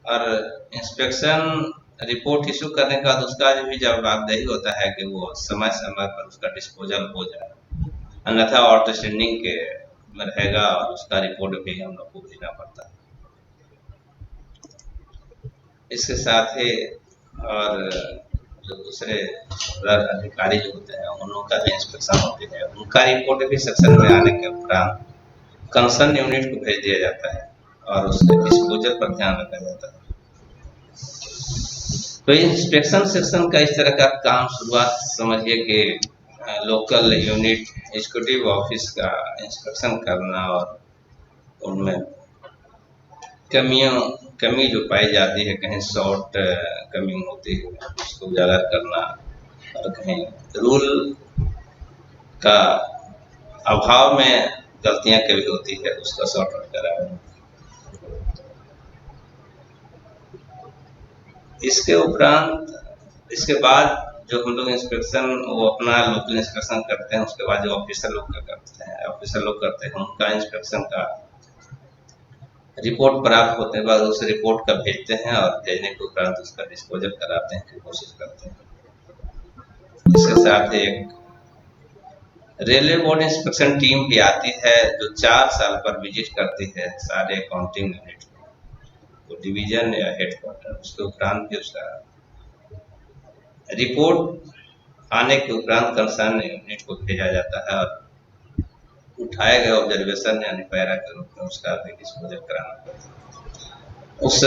और inspection report issue करने का बाद उसका जो भी जवाबदेही होता है कि वो समय समय पर उसका डिस्पोजल हो जाए, अन्यथा आउटस्टैंडिंग के में रहेगा और उसका रिपोर्ट भी हम लोग को भेजना पड़ता है। इसके साथ ही और जो दूसरे अधिकारी जो होते हैं उन लोगों का भी इंस्पेक्शन होती है, उनका रिपोर्ट भी सेक्शन में आने के उपरांत कंसर्न यूनिट को भेज दिया जाता है और उसके डिस्पोजल पर ध्यान रखा जाता है। तो इंस्पेक्शन सेक्शन का इस तरह का काम शुरुआत समझिए कि लोकल यूनिट एग्जीक्यूटिव ऑफिस का इंस्पेक्शन करना और उनमें कमी जो पाई जाती है, कहीं शॉर्ट कमी होती है उसको उजागर करना, और कहीं रूल का अभाव में गलतियां कभी होती है उसका सॉर्ट आउट कराना। इसके उपरांत इसके बाद जो हम लोग इंस्पेक्शन वो अपना लोकल इंस्पेक्शन करते हैं, उसके बाद जो ऑफिसर लोग करते हैं उनका इंस्पेक्शन का रिपोर्ट प्राप्त होने के बाद उस रिपोर्ट का भेजते हैं और भेजने के उपरांत उसका डिस्पोजल कराते हैं की कोशिश करते हैं। इसके साथ ही एक रेलवे बोर्ड इंस्पेक्शन टीम भी आती है जो 4 साल पर विजिट करती है सारे अकाउंटिंग यूनिट को, डिवीजन या हेडक्वार्टर। उसके उपरांत भी उसका रिपोर्ट आने के उपरांत कंसर्न यूनिट को भेजा जाता है और उठाए गए ऑब्जर्वेशन यानी पैरा के रूप में उसका भी डिस्पोजल कराना पड़ता है। उस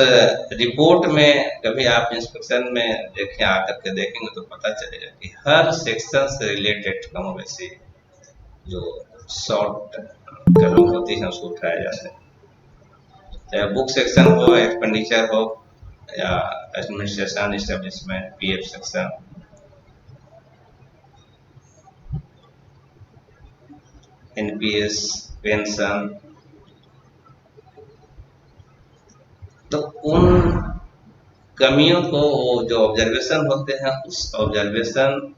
रिपोर्ट में कभी आप इंस्पेक्शन में देखें, आकर के देखेंगे तो पता चलेगा कि हर सेक्शन से रिलेटेड कम वैसे जो शॉर्ट कमी होती है उसको उठाया जाता है, चाहे बुक सेक्शन हो, एक्सपेंडिचर हो, या administration establishment, PF section, NPS, pension. तो उन कमियों को वो जो ऑब्जर्वेशन होते हैं उस ऑब्जर्वेशन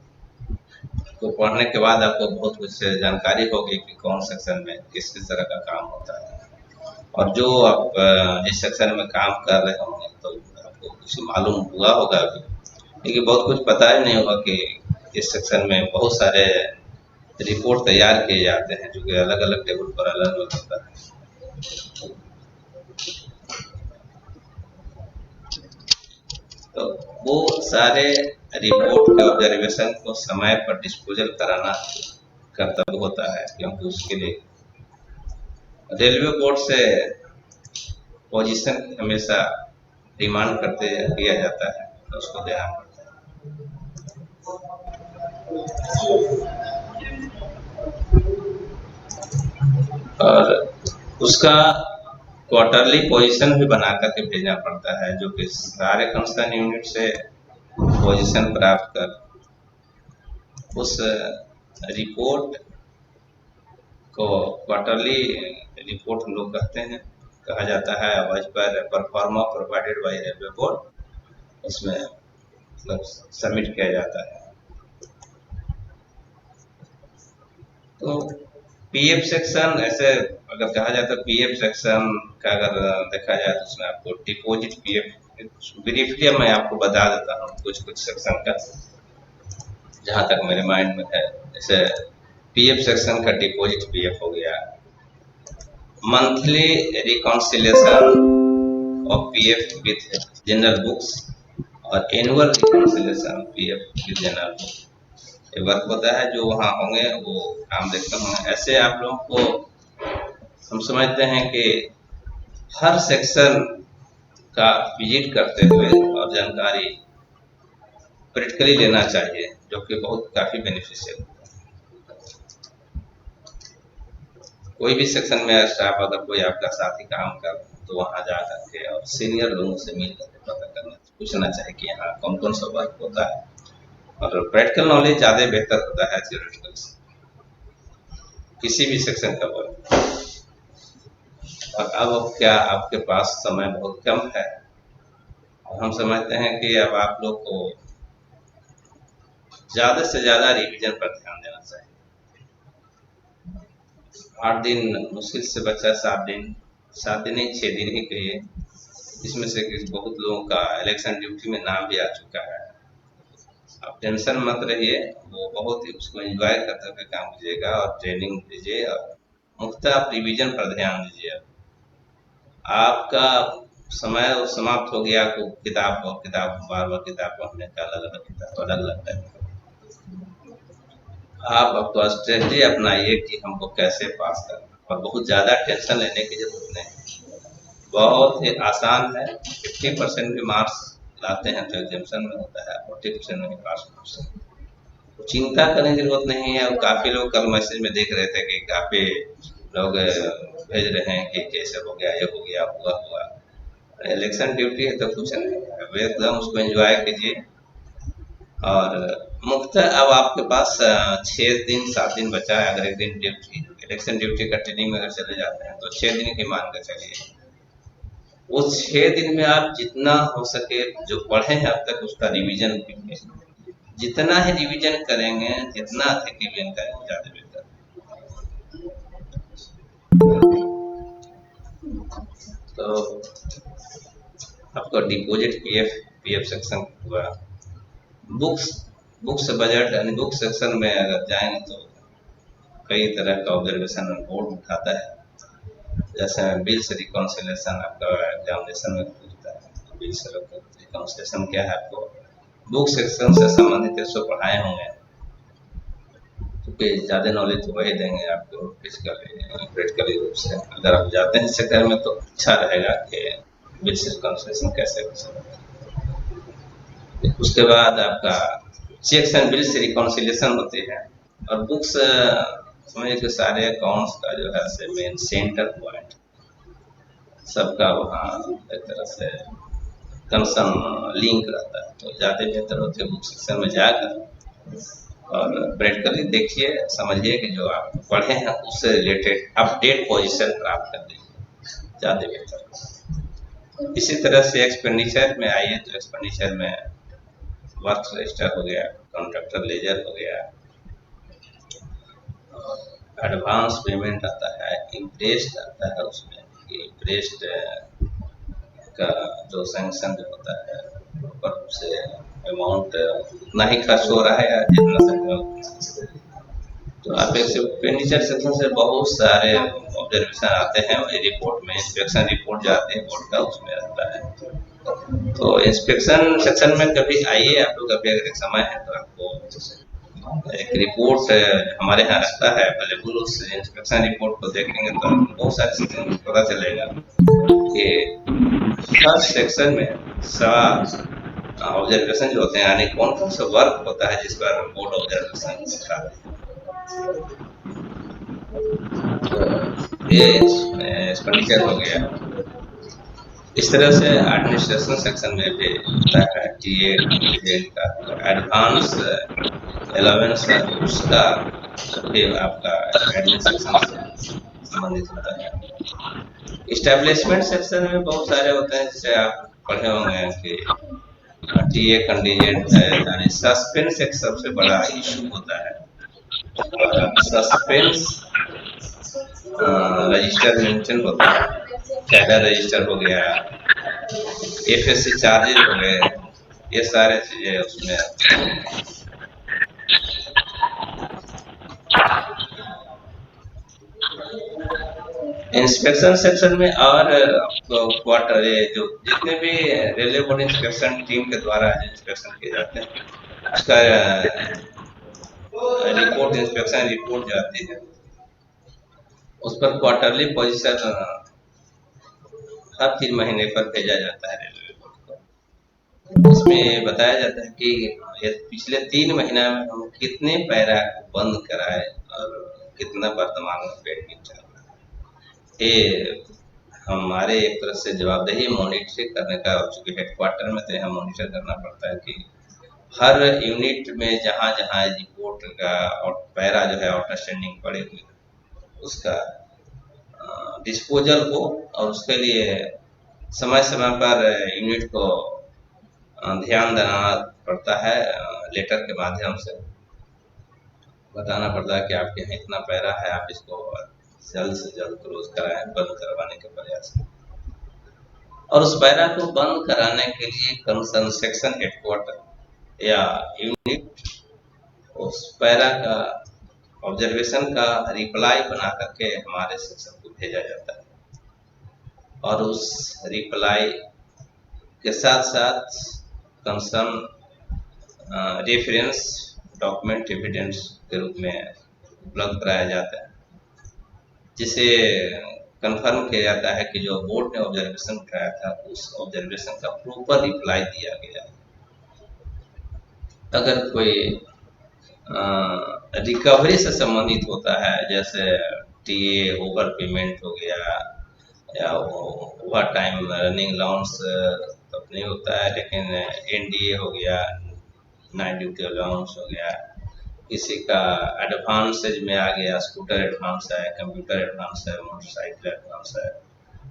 को पढ़ने के बाद आपको बहुत कुछ जानकारी होगी कि कौन सेक्शन में किस किस तरह का काम होता है, और जो आप जिस सेक्शन में काम कर रहे होंगे तो आपको कुछ मालूम हुआ होगा अभी, लेकिन बहुत कुछ पता ही नहीं होगा कि इस सेक्शन में बहुत सारे रिपोर्ट तैयार किए जाते हैं जो कि अलग अलग टेबल पर अलग अलग होता है। तो वो सारे रिपोर्ट के ऑब्जर्वेशन को समय पर डिस्पोजल कराना कर्तव्य होता है, क्योंकि उसके लिए रेलवे बोर्ड से पोजीशन हमेशा डिमांड करते किया जाता है, तो उसको देना पड़ता है। और उसका क्वार्टरली पोजीशन भी बना करके भेजना पड़ता है, जो कि सारे कंसर्न यूनिट से पोजीशन प्राप्त कर उस रिपोर्ट को क्वार्टरली रिपोर्ट हम लोग कहते हैं, कहा जाता है। As per proforma provided by railway board उसमें मतलब सबमिट किया जाता है। तो पीएफ सेक्शन ऐसे अगर कहा जाए तो पीएफ सेक्शन का अगर देखा जाए तो उसमें आपको डिपॉजिट पीएफ ब्रीफली मैं आपको बता देता हूँ कुछ कुछ सेक्शन का जहाँ तक मेरे माइंड में है। जैसे पीएफ सेक्शन का डिपॉजिट पीएफ हो गया, monthly reconciliation of PF with general books, और annual reconciliation PF with general books. ये वर्क होता है जो वहाँ होंगे वो काम देखते होंगे। ऐसे आप लोगों को हम समझते हैं कि हर सेक्शन का विजिट करते हुए और जानकारी प्रैक्टिकली लेना चाहिए, जो कि बहुत काफ़ी बेनिफिशियल होता है। कोई भी सेक्शन में स्टाफ अगर कोई आपका साथी काम कर तो वहाँ जा करके और सीनियर लोगों से मिल करके पता करना पूछना चाहिए कि यहाँ कौन कौन सा वर्क होता है, और प्रैक्टिकल नॉलेज ज़्यादा बेहतर होता है थियोरेटिकल से किसी भी सेक्शन का वर्क। और अब क्या आपके पास समय बहुत कम है, और हम समझते हैं कि अब आप लोग को ज़्यादा से ज़्यादा रिवीजन पर ध्यान देना चाहिए। 8 दिन मुश्किल से बच्चा 7 दिन नहीं 6 दिन ही कहिए इसमें से बहुत लोगों का इलेक्शन ड्यूटी में नाम भी आ चुका है। आप टेंशन मत रहिए, वो बहुत ही उसको एंजॉय करते हुए काम कीजिएगा और ट्रेनिंग लीजिए और मुख्यतः आप रिवीजन पर ध्यान दीजिए। आपका समय समाप्त हो गया, आपको किताब और किताब बार बार किताब पढ़ने का अलग अलग किताब अलग अलग टाइप। आप अब तो स्ट्रेटजी अपनाइए कि हमको कैसे पास करना, और बहुत ज़्यादा टेंशन लेने की जरूरत नहीं। बहुत ही आसान है। 50% भी मार्क्स लाते हैं तो एग्जामेशन में होता है, 40% में ही पास मार्क्स। तो चिंता करने की जरूरत नहीं है। और काफ़ी लोग कल मैसेज में देख रहे थे कि काफ़ी लोग भेज रहे हैं कि कैसे हो गया, ये हो गया, हुआ हुआ। इलेक्शन ड्यूटी है तो कुछ नहीं है, अब एकदम उसको एंजॉय कीजिए। और मुख्यतः अब आपके पास 6 दिन 7 दिन बचा है। अगर एक दिन ड्यूटी इलेक्शन ड्यूटी का ट्रेनिंग में अगर चले जाते हैं तो 6 दिन ही मान कर चलिए। उस 6 दिन में आप जितना हो सके जो पढ़े हैं अब तक उसका रिवीजन कीजिए। जितना ही रिवीजन करेंगे, जितना अधिक रिवीजन करेंगे ज़्यादा बेहतर। तो आपका डिपॉजिट पीएफ सेक्शन हुआ। बुक्स बुक्स बजट यानी बुक सेक्शन में अगर जाएंगे तो कई तरह का ऑब्जर्वेशन बोर्ड उठाता है। जैसे बिल्स रिकॉन्सिलेशन आपका एग्जामिनेशन में पूछता है, बिल्स रिकॉन्सिलेशन क्या है, आपको बुक सेक्शन से संबंधित इसको पढ़ाए होंगे, क्योंकि ज़्यादा नॉलेज तो वही देंगे आपको फिजिकली प्रैक्टिकली रूप से। अगर आप जाते हैं सेक्टर में तो अच्छा रहेगा कि बिल्स रिकॉन्सिलेशन कैसे हो सकता है। उसके बाद आपका चेक्स एंड बिल्स रिकॉन्सिलेशन होते हैं। और बुक्स समझिए कि सारे अकाउंट्स का जो है से मेन सेंटर पॉइंट सबका वहाँ एक तरह से कंसर्न लिंक रहता है। तो ज़्यादा बेहतर होते हैं बुक सेक्शन में जाकर और प्रैक्टिकली देखिए, समझिए कि जो आप पढ़े हैं उससे रिलेटेड अपडेट पोजीशन प्राप्त कर लीजिए, ज़्यादा बेहतर। इसी तरह से एक्सपेंडिचर में आइए तो एक्सपेंडिचर में वर्क रजिस्टर हो गया, कॉन्ट्रैक्टर लेजर हो गया, एडवांस पेमेंट आता है, इंटरेस्ट आता है। उसमें इंटरेस्ट का जो सैंक्शन जो होता है ऊपर से अमाउंट उतना ही खर्च हो रहा है या जितना। तो आप एक्सपेंडिचर सेक्शन से बहुत सारे ऑब्जर्वेशन आते हैं रिपोर्ट में। इंस्पेक्शन रिपोर्ट जो आते हैं बोर्ड का उसमें रहता है। तो इंस्पेक्शन सेक्शन में कभी आइए आप लोग, कभी अगर समय है तो आपको एक रिपोर्ट हमारे यहाँ रहता है अवेलेबल। उस इंस्पेक्शन रिपोर्ट को देखेंगे तो बहुत सारे सेक्शन पता चलेगा कि हर सेक्शन में सवा ऑब्जर्वेशन जो होते हैं, यानी कौन कौन सा वर्क होता है जिस पर बोर्ड ऑब्जर्वेशन होता है। तो ये एक्सपेंडिचर हो गया। इस तरह से एडमिनिस्ट्रेशन सेक्शन में भी होता है टीए कंटीजेंट का एडवांस अलाउंस, उसका भी आपका एडमिन सेक्शन से संबंधित होता है। इस्टेब्लिशमेंट सेक्शन में बहुत सारे होते हैं, जैसे आप पढ़े होंगे कि टीए कंटीजेंट है, यानी सस्पेंस एक सबसे बड़ा इशू होता है। और सस्पेंस रजिस्टर मेंशन होता है, कैडर रजिस्टर हो गया, एफएससी चार्जेज हो गए, ये सारे चीजें उसमें आती हैं। इंस्पेक्शन सेक्शन में और क्वार्टर ये जो जितने भी रेलवे बोर्ड इंस्पेक्शन टीम के द्वारा इंस्पेक्शन किए जाते हैं उसका रिपोर्ट, इंस्पेक्शन रिपोर्ट जो आती है उस पर क्वार्टरली पोजीशन हर 3 महीने पर भेजा जाता है रेलवे बोर्ड को। उसमें बताया जाता है कि ये पिछले 3 महीना में हम कितने पैरा बंद कराए और कितना वर्तमान में पेंडिंग चल रहा है। ये हमारे एक तरह से जवाबदेही मॉनिटरिंग करने का, चूंकि हेडक्वार्टर में तो यहाँ मॉनिटर करना पड़ता है कि हर यूनिट में जहाँ जहाँ रिपोर्ट का और पैरा जो है आउटस्टैंडिंग पड़े हुए उसका डिस्पोजल हो, और उसके लिए समय समय पर यूनिट को ध्यान देना पड़ता है। लेटर के माध्यम से बताना पड़ता है कि आपके यहाँ इतना पैरा है, आप इसको जल्द से जल्द क्लोज कराएं, बंद करवाने के प्रयास करें। और उस पैरा को बंद कराने के लिए कंसर्न सेक्शन हेडक्वार्टर या यूनिट उस पैरा का ऑब्जर्वेशन का रिप्लाई बना करके हमारे सेक्शन को भेजा जाता है, और उस रिप्लाई के साथ साथ कंसर्न रेफरेंस डॉक्यूमेंट एविडेंस के रूप में उपलब्ध कराया जाता है, जिसे कंफर्म किया जाता है कि जो बोर्ड ने ऑब्जर्वेशन उठाया था उस ऑब्जर्वेशन का प्रॉपर रिप्लाई दिया गया। अगर कोई रिकवरी से संबंधित होता है, जैसे टीए ओवर पेमेंट हो गया या ओवर टाइम रनिंग अलाउंस तो नहीं होता है, लेकिन एनडीए हो गया, नाइट ड्यूटी अलाउंस हो गया, किसी का एडवांसेज में आ गया, स्कूटर एडवांस है, कंप्यूटर एडवांस है, मोटरसाइकिल एडवांस है,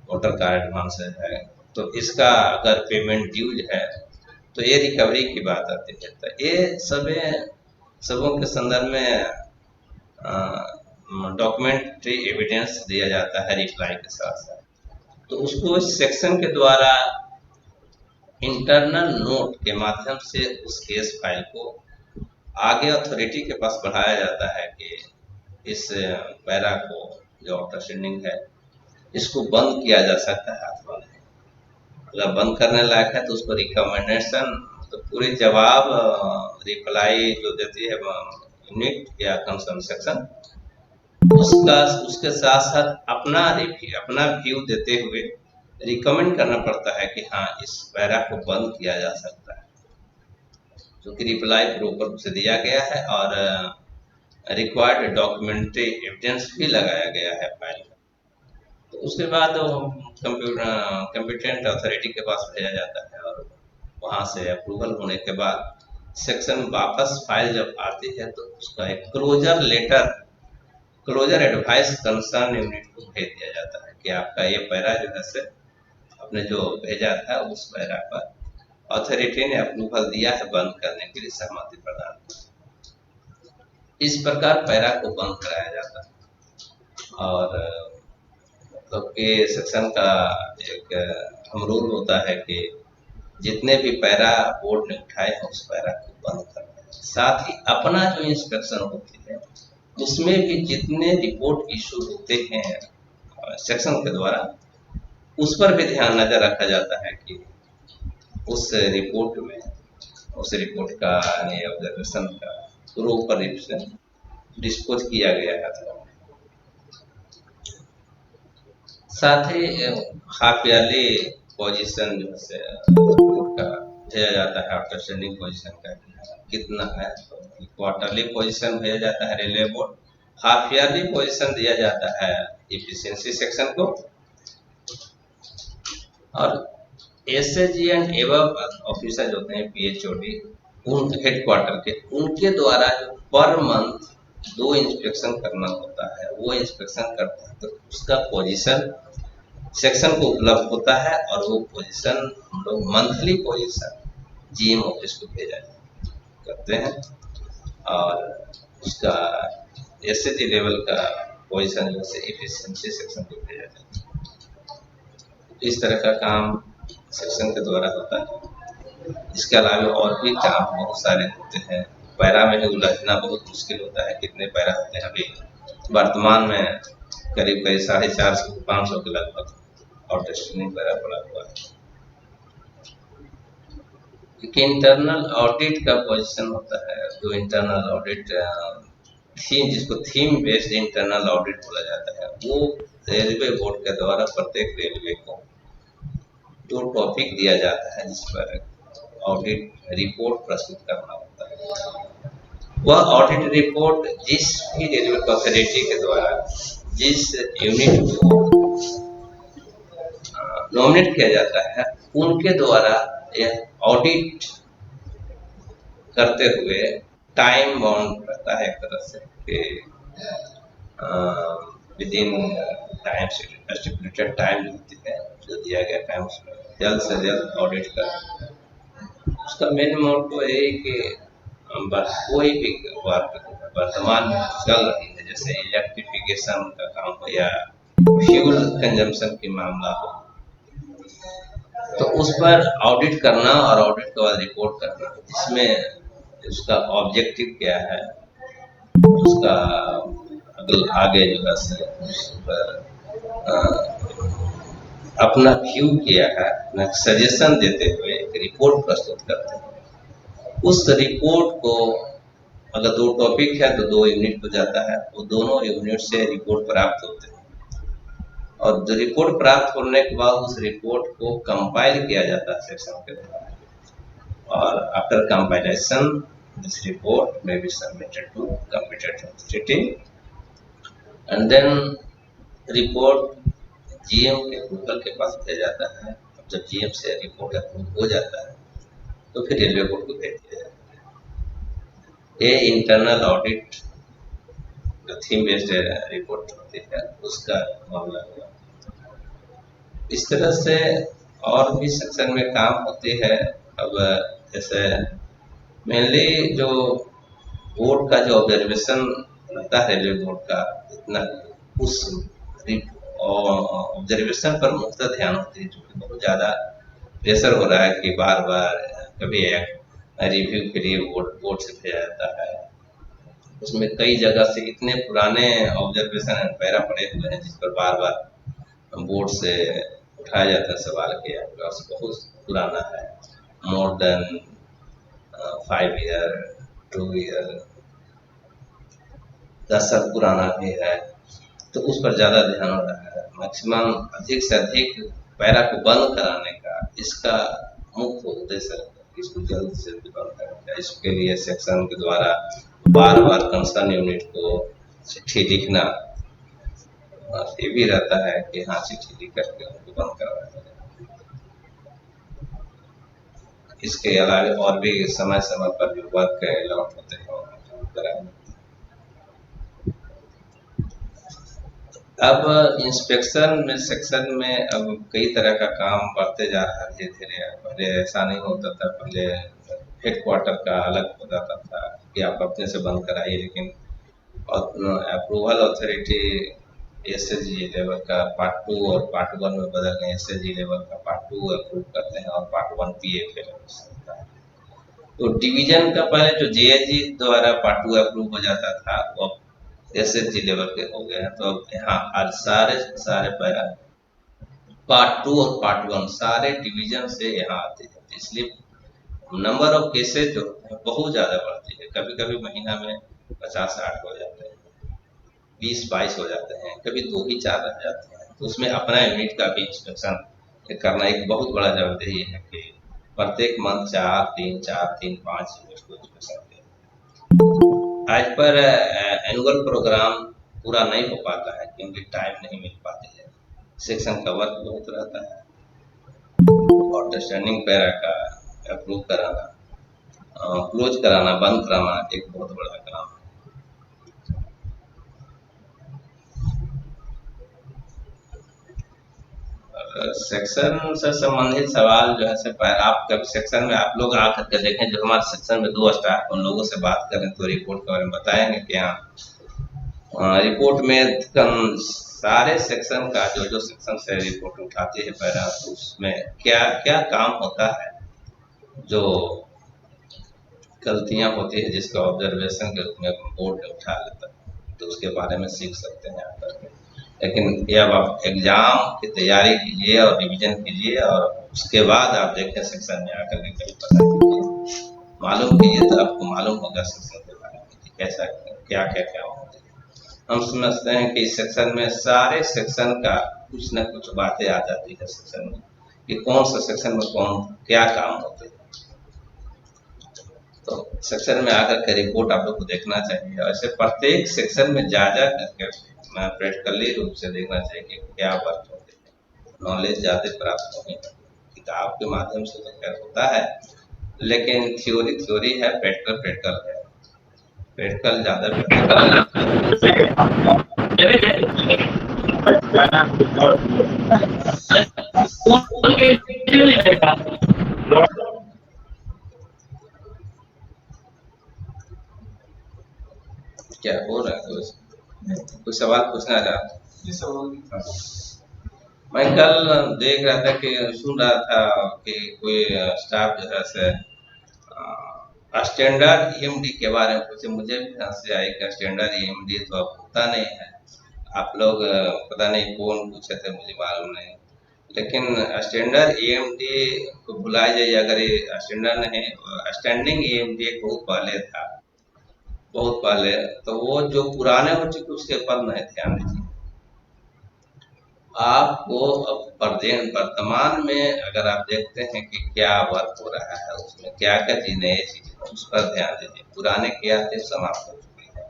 मोटर कार एडवांस है, तो इसका अगर पेमेंट ड्यूज है तो ये रिकवरी की बात आती है। तो ये सबों के संदर्भ में डॉक्यूमेंट्री एविडेंस दिया जाता है रिप्लाई के साथ साथ। तो उसको इस सेक्शन के द्वारा इंटरनल नोट के माध्यम से उस केस फाइल को आगे अथॉरिटी के पास बढ़ाया जाता है कि इस पैरा को जो आउटस्टैंडिंग है इसको बंद किया जा सकता है अथवा नहीं। अगर बंद करने लायक है तो उसको रिकमेंडेशन, तो पूरे जवाब रिप्लाई जो देती है यूनिट या कंसर्न सेक्शन, उसके साथ साथ अपना व्यू देते हुए रिकमेंड करना पड़ता है कि हाँ इस पैरा को बंद किया जा सकता है, क्योंकि रिप्लाई प्रॉपर रूप से दिया गया है और रिक्वायर्ड डॉक्यूमेंट्री एविडेंस भी लगाया गया है फाइल में। तो उसके बाद कंप्यूटेंट अथॉरिटी के पास भेजा जाता है और वहाँ से अप्रूवल होने के बाद सेक्शन वापस फाइल जब आती है तो उसका एक क्लोजर एडवाइस कंसर्न यूनिट को भेज दिया जाता है कि आपका ये पैरा जो है से आपने जो भेजा था उस पैरा पर अथॉरिटी ने अप्रूवल दिया है बंद करने के लिए सहमति प्रदान की। इस प्रकार पैरा को बंद कराया जाता है। और मतलब कि सेक्शन का एक अहम रूल होता है कि जितने भी पैरा बोर्ड ने उठाए हैं उस पैरा को बंद करना है। साथ ही अपना जो इंस्पेक्शन होती है उसमें भी जितने रिपोर्ट इशू होते हैं सेक्शन के द्वारा उस पर भी ध्यान नजर रखा जाता है कि उस रिपोर्ट का यानी ऑब्जर्वेशन का प्रॉपर रूप से डिस्पोज किया गया है। साथ ही हाफ ईयरली पोजीशन जो है रिपोर्ट का भेजा जाता है, आउटस्टैंडिंग पोजीशन का कितना है, तो क्वार्टरली पोजीशन भेजा जाता है railway board, half yearly position दिया जाता है एफिशिएंसी सेक्शन को, और एसएजी एंड एबव ऑफिसर होते हैं पीएचओडी उन हेडक्वार्टर के, उनके द्वारा जो पर मंथ 2 इंस्पेक्शन करना होता है वो इंस्पेक्शन करते हैं, तो उसका पोजीशन सेक्शन को उपलब्ध होता है और वो पोजीशन हम लोग मंथली पोजीशन जीएम ऑफिस को भेजा करते हैं और उसका एसएजी लेवल का पोजीशन जो है एफिशिएंसी सेक्शन को भेजा जाता है। इस तरह का काम सेक्शन के द्वारा होता है। इसके अलावा और भी काम बहुत सारे होते हैं। पैरा में ही उलझना बहुत मुश्किल होता है, कितने पैरा होते हैं। अभी वर्तमान में करीब 450 से 500 के लगभग आउटस्टैंडिंग पैरा पड़ा हुआ है। इंटरनल ऑडिट का पोजीशन होता है, जो इंटरनल ऑडिट थीम, जिसको थीम बेस्ड इंटरनल ऑडिट बोला जाता है, वो रेलवे बोर्ड के द्वारा प्रत्येक रेलवे को 2 टॉपिक दिया जाता है जिस पर ऑडिट रिपोर्ट प्रस्तुत करना होता है। वह ऑडिट रिपोर्ट जिस भी रेलवे अथॉरिटी के द्वारा जिस यूनिट को नॉमिनेट किया जाता है उनके द्वारा यह ऑडिट करते हुए टाइम बाउंड रहता है एक तरह से कि with in time stipulated time जो होती है, जो दिया गया टाइम उसमें जल्द से जल्द ऑडिट कर। उसका मेन मोटो है कि कोई भी वर्क वर्तमान में चल रही है, जैसे इलेक्ट्रिफिकेशन का काम हो या फ्यूल कंजम्पशन की मामला हो, तो उस पर ऑडिट करना और ऑडिट के बाद रिपोर्ट करना, इसमें उसका ऑब्जेक्टिव क्या है, उसका आगे जो है उस पर अपना व्यू किया है, अपना सजेशन देते हुए एक रिपोर्ट प्रस्तुत करते हैं। उस रिपोर्ट को अगर 2 टॉपिक है तो 2 यूनिट हो जाता है, वो दोनों यूनिट से रिपोर्ट प्राप्त होते हैं और जो रिपोर्ट प्राप्त होने के बाद उस रिपोर्ट को कंपाइल किया जाता है सेक्शन के द्वारा, और after compilation this report may be submitted to competent authority and then report GM के अप्रूवल के पास भेजा जाता है। जब जीएम से रिपोर्ट अप्रूव हो जाता है तो फिर रेलवे बोर्ड को भेज दिया जाता है। ये इंटरनल ऑडिट जो थीम बेस्ड रिपोर्ट होती है उसका मामला हुआ। इस तरह से और भी सेक्शन में काम होती है। अब जैसे मेनली जो बोर्ड का जो ऑब्जर्वेशन रहता है रेलवे बोर्ड का, इतना उस ऑब्जर्वेशन पर मुख्य ध्यान होती है, क्योंकि बहुत ज़्यादा प्रेशर हो रहा है कि बार बार कभी रिव्यू के लिए बोर्ड से भेजा जाता है। उसमें कई जगह से इतने पुराने ऑब्जर्वेशन पैरा पड़े हुए हैं जिस पर बार बार बोर्ड से उठाया जाता है सवाल किया, बहुत पुराना है, मोर देन 5 ईयर 2 ईयर 10 साल पुराना भी है, तो उस पर ज़्यादा ध्यान हो रहा है। मैक्सिमम अधिक से अधिक पैरा को बंद कराने का इसका मुख्य उद्देश्य है, इसको जल्द से जल्द बंद करना। इसके लिए सेक्शन के द्वारा बार बार कंसर्न यूनिट को चिट्ठी लिखना, ये भी रहता है कि हाँ चिट्ठी लिख करके उनको बंद करवाया जाए। इसके अलावा और भी समय समय पर जो वर्क अलॉट होते हैं कराएंगे। अब इंस्पेक्शन में सेक्शन में अब कई तरह का काम बढ़ते जा रहा है धीरे धीरे। पहले ऐसा नहीं होता था, पहले हेडक्वार्टर का अलग हो जाता था कि आप अपने से बंद कराइए, लेकिन अप्रूवल अथॉरिटी एसएसजी लेवल का पार्ट 2 और पार्ट 1 में बदल गए। एसएसजी लेवल का पार्ट 2 अप्रूव करते हैं और पार्ट 1 पीएफ लेवल से होता है। तो डिवीजन का पहले जो जेएजी द्वारा पार्ट 2 अप्रूव हो जाता था वो एसएसजी लेवल के हो गए हैं। तो अब यहाँ आज सारे पैरा पार्ट 2 और पार्ट 1 सारे डिवीजन से यहाँ आते हैं, इसलिए नंबर ऑफ केसेज जो है बहुत ज़्यादा बढ़ती है। कभी कभी महीना में 50-60 हो जाते हैं, 20-22 हो जाते हैं, कभी 2 ही 4 रह जाते हैं। तो उसमें अपना यूनिट का भी इंस्पेक्शन करना एक बहुत बड़ा जवाबदेही है कि प्रत्येक मंथ 4-3-5 यूनिट को इंस्पेक्शन दें। आज पर एनुअल प्रोग्राम पूरा नहीं हो पाता है क्योंकि टाइम नहीं मिल पाती है, सेक्शन का वर्क बहुत रहता है, और अंडरस्टैंडिंग पैरा का अप्रूव कराना, क्लोज कराना, बंद कराना एक बहुत बड़ा काम है। सेक्शन से संबंधित सवाल जो है आप कभी सेक्शन में आप लोग आकर के देखें, जो हमारे सेक्शन में 2 स्टाफ उन लोगों से बात करें तो रिपोर्ट के बारे में बताएंगे कि हाँ रिपोर्ट में सारे सेक्शन का जो सेक्शन से रिपोर्ट उठाती है पैरा, उसमें क्या क्या काम होता है, जो गलतियां होती है जिसका ऑब्जर्वेशन के रूप में बोर्ड उठा लेता है, तो उसके बारे में सीख सकते हैं आकर के। लेकिन जब आप एग्जाम की तैयारी कीजिए और रिवीजन कीजिए और उसके बाद आप देखें सेक्शन में आकर के कभी पता कीजिए, मालूम कीजिए, तो आपको मालूम होगा सेक्शन के बारे में कि कैसा क्या क्या क्या होता है। हम समझते हैं कि इस सेक्शन में सारे सेक्शन का कुछ न कुछ बातें आ जाती है सेक्शन में कि कौन सा सेक्शन में कौन क्या काम होते हैं। तो सेक्शन में आकर के रिपोर्ट आप लोग को देखना चाहिए, और ऐसे प्रत्येक सेक्शन में जा जा करके प्रैक्टिकली रूप से देखना चाहिए कि क्या वर्क होते हैं। नॉलेज ज़्यादा प्राप्त होगी, किताब के माध्यम से तो खैर होता है, लेकिन थ्योरी है, प्रैक्टिकल है, प्रैक्टिकल ज़्यादा क्या हो रहा है। कोई सवाल पूछना चाहते हैं? मैं कल देख रहा था कि सुन रहा था कि कोई स्टाफ जो है से स्टैंडर्ड ईएमडी के बारे में पूछे। मुझे भी हंसी आई कि स्टैंडर्ड ईएमडी तो अब होता नहीं है। आप लोग पता नहीं कौन पूछे थे, मुझे मालूम नहीं। लेकिन स्टैंडर्ड ईएमडी को भुलाया जाइए, अगर ये स्टैंडर्ड नहीं, स्टैंडिंग ईएमडी एक बहुत पहले था, बहुत पहले। तो वो जो पुराने हो चुके उसके ऊपर नहीं ध्यान दीजिए। आपको अब वर्तमान में अगर आप देखते हैं कि क्या वर्क हो रहा है, उसमें क्या क्या चीज नई चीजें, उस पर ध्यान दीजिए। पुराने क्या थे समाप्त हो चुके हैं।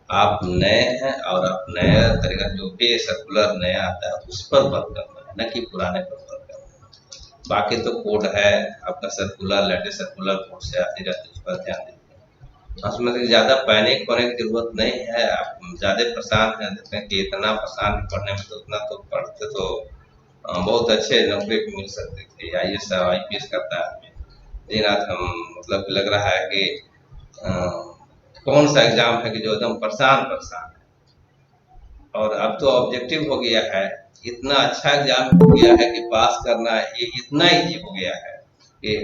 आप नए हैं और आप नए तरीका जो भी सर्कुलर नया आता है उस पर वर्क करना है, न कि पुराने पर वर्क करना है। बाकी तो कोड है आपका, सर्कुलर लेटेस्ट सर्कुलर कोड से आते जाते उस पर ध्यान दीजिए। उसमें से ज़्यादा पैनिक होने की जरूरत नहीं है। आप ज़्यादा परेशान हैं, देखते हैं कि इतना परेशान पढ़ने में, तो उतना तो पढ़ते तो बहुत अच्छे नौकरी भी मिल सकती थी। आईएएस आईपीएस करता है दिन रात हम, मतलब लग रहा है कि अ, कौन सा एग्जाम है कि जो एकदम परेशान परेशान है। और अब तो ऑब्जेक्टिव हो गया है, इतना अच्छा एग्जाम हो गया है कि पास करना ये इतना ईजी हो गया है कि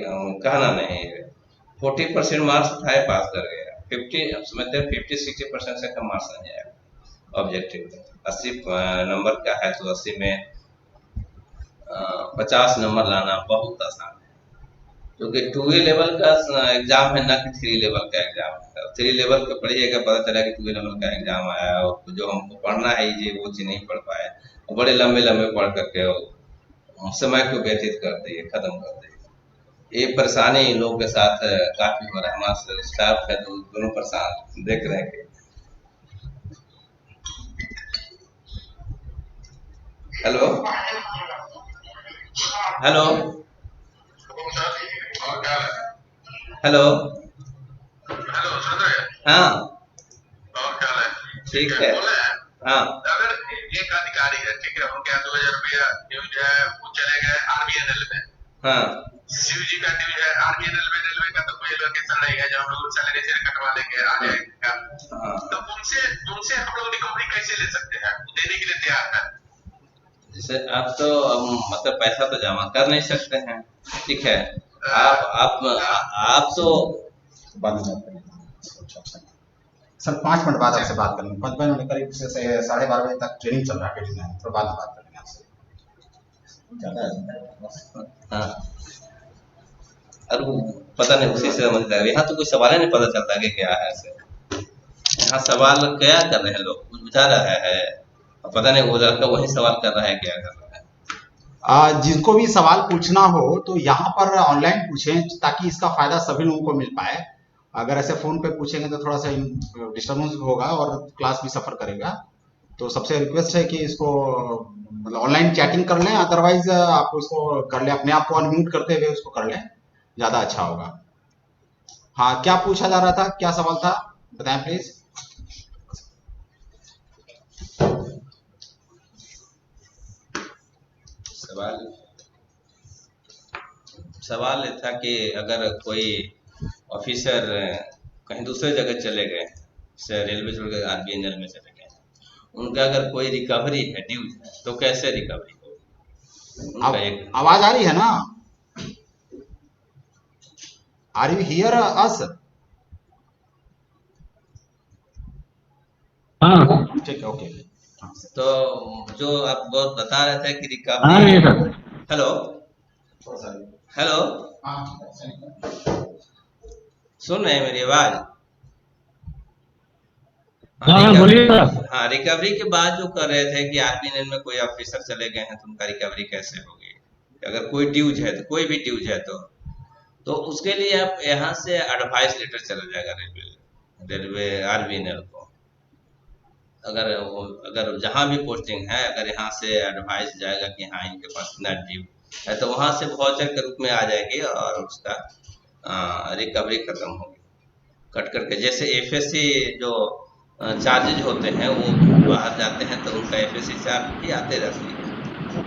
कहना नहीं है। 40% मार्क्स उठाए पास कर गया। 50 हम समझते हैं 50-60% से कम मार्क्स नहीं आएगा ऑब्जेक्टिव में। 80 नंबर का है तो 80 में 50 नंबर लाना बहुत आसान है। क्योंकि 2A लेवल का एग्जाम है, ना कि 3 लेवल का एग्जाम है। 3 लेवल का पढ़िएगा पता चला कि 2 लेवल का एग्जाम आया, और जो हमको पढ़ना है ये वो चीज नहीं पढ़ पाए, और बड़े लंबे लंबे पढ़ करके समय को व्यतीत कर दिए, खत्म कर दिए। ये परेशानी इन लोगों के साथ काफी हो रहा है। हमारा स्टाफ है तो दोनों परेशान देख रहे हैं कि हेलो हेलो हेलो। हेलो सुन रहे हैं? हाँ और क्या है? ठीक है है। बोले हैं। हाँ अगर एक अधिकारी है, ठीक है, उनके यहाँ 2000 रुपया ड्यूज है, वो चले गए आरबीएनएल में। हाँ शिव जी का ड्यूज है आरबीएनएल में, रेलवे का तो कोई लोकेशन नहीं है जब हम लोग सैलरी से कटवा लेंगे आ हाँ जाएगा। हाँ। तो उनसे उनसे हम लोग रिकवरी कैसे ले सकते हैं? वो देने के लिए तैयार है। जैसे आप तो मतलब पैसा तो जमा कर नहीं सकते हैं, ठीक है। आप तो बाद में बात करेंगे। अच्छा सर 5 मिनट बाद आपसे बात करेंगे। 5 मिनट करीब से 12:30 बजे तक ट्रेनिंग चल रहा है ट्रेनिंग में, फिर बाद में बात करेंगे आपसे। हाँ, और वो पता नहीं उसी से समझ रहा है। यहाँ तो कोई सवाल ही नहीं पता चलता कि क्या है ऐसे। यहाँ सवाल क्या कर रहे हैं लोग, कुछ बुझा रहा है, और पता नहीं वो लड़का वही सवाल कर रहा है, क्या कर रहा है। जिनको भी सवाल पूछना हो तो यहाँ पर ऑनलाइन पूछें, ताकि इसका फायदा सभी लोगों को मिल पाए। अगर ऐसे फोन पे पूछेंगे तो थोड़ा सा डिस्टर्बेंस होगा और क्लास भी सफर करेगा। तो सबसे रिक्वेस्ट है कि इसको मतलब ऑनलाइन चैटिंग कर लें, अदरवाइज आप उसको कर लें, अपने आप को अनम्यूट करते हुए उसको कर लें, ज्यादा अच्छा होगा। हाँ, क्या पूछा जा रहा था, क्या सवाल था, बताएं प्लीज। सवाल सवाल ये था कि अगर कोई ऑफिसर कहीं दूसरे जगह चले गए, जैसे रेलवे छोड़ के आरबीएनएल में चले गए, उनका अगर कोई रिकवरी है, ड्यूज है, तो कैसे रिकवरी होगी उनका एक। आवाज आ रही है ना? Are you hear us? हाँ ठीक है, ओके। तो जो आप बहुत बता रहे थे कि हाँ रिकवरी। ये सर। हेलो हेलो, सुन रहे हैं मेरी आवाज? हाँ हाँ हाँ बोलिए सर। हाँ, रिकवरी के बाद जो कर रहे थे कि आरबीएनएल में कोई ऑफिसर चले गए हैं तो उनका रिकवरी कैसे होगी, अगर कोई ड्यूज है तो, कोई भी ड्यूज है तो उसके लिए आप यहाँ से एडवाइस लेटर चला जाएगा रेलवे रेलवे आरबीएनएल को। अगर जहाँ भी पोस्टिंग है, अगर यहाँ से एडवाइस जाएगा कि हाँ इनके पास इतना ड्यू है, तो वहाँ से वाउचर के रूप में आ जाएगी और उसका रिकवरी खत्म होगी। कट करके जैसे एफएससी जो चार्जेज होते हैं वो बाहर जाते हैं तो उनका एफएससी चार्ज भी आते रहती है।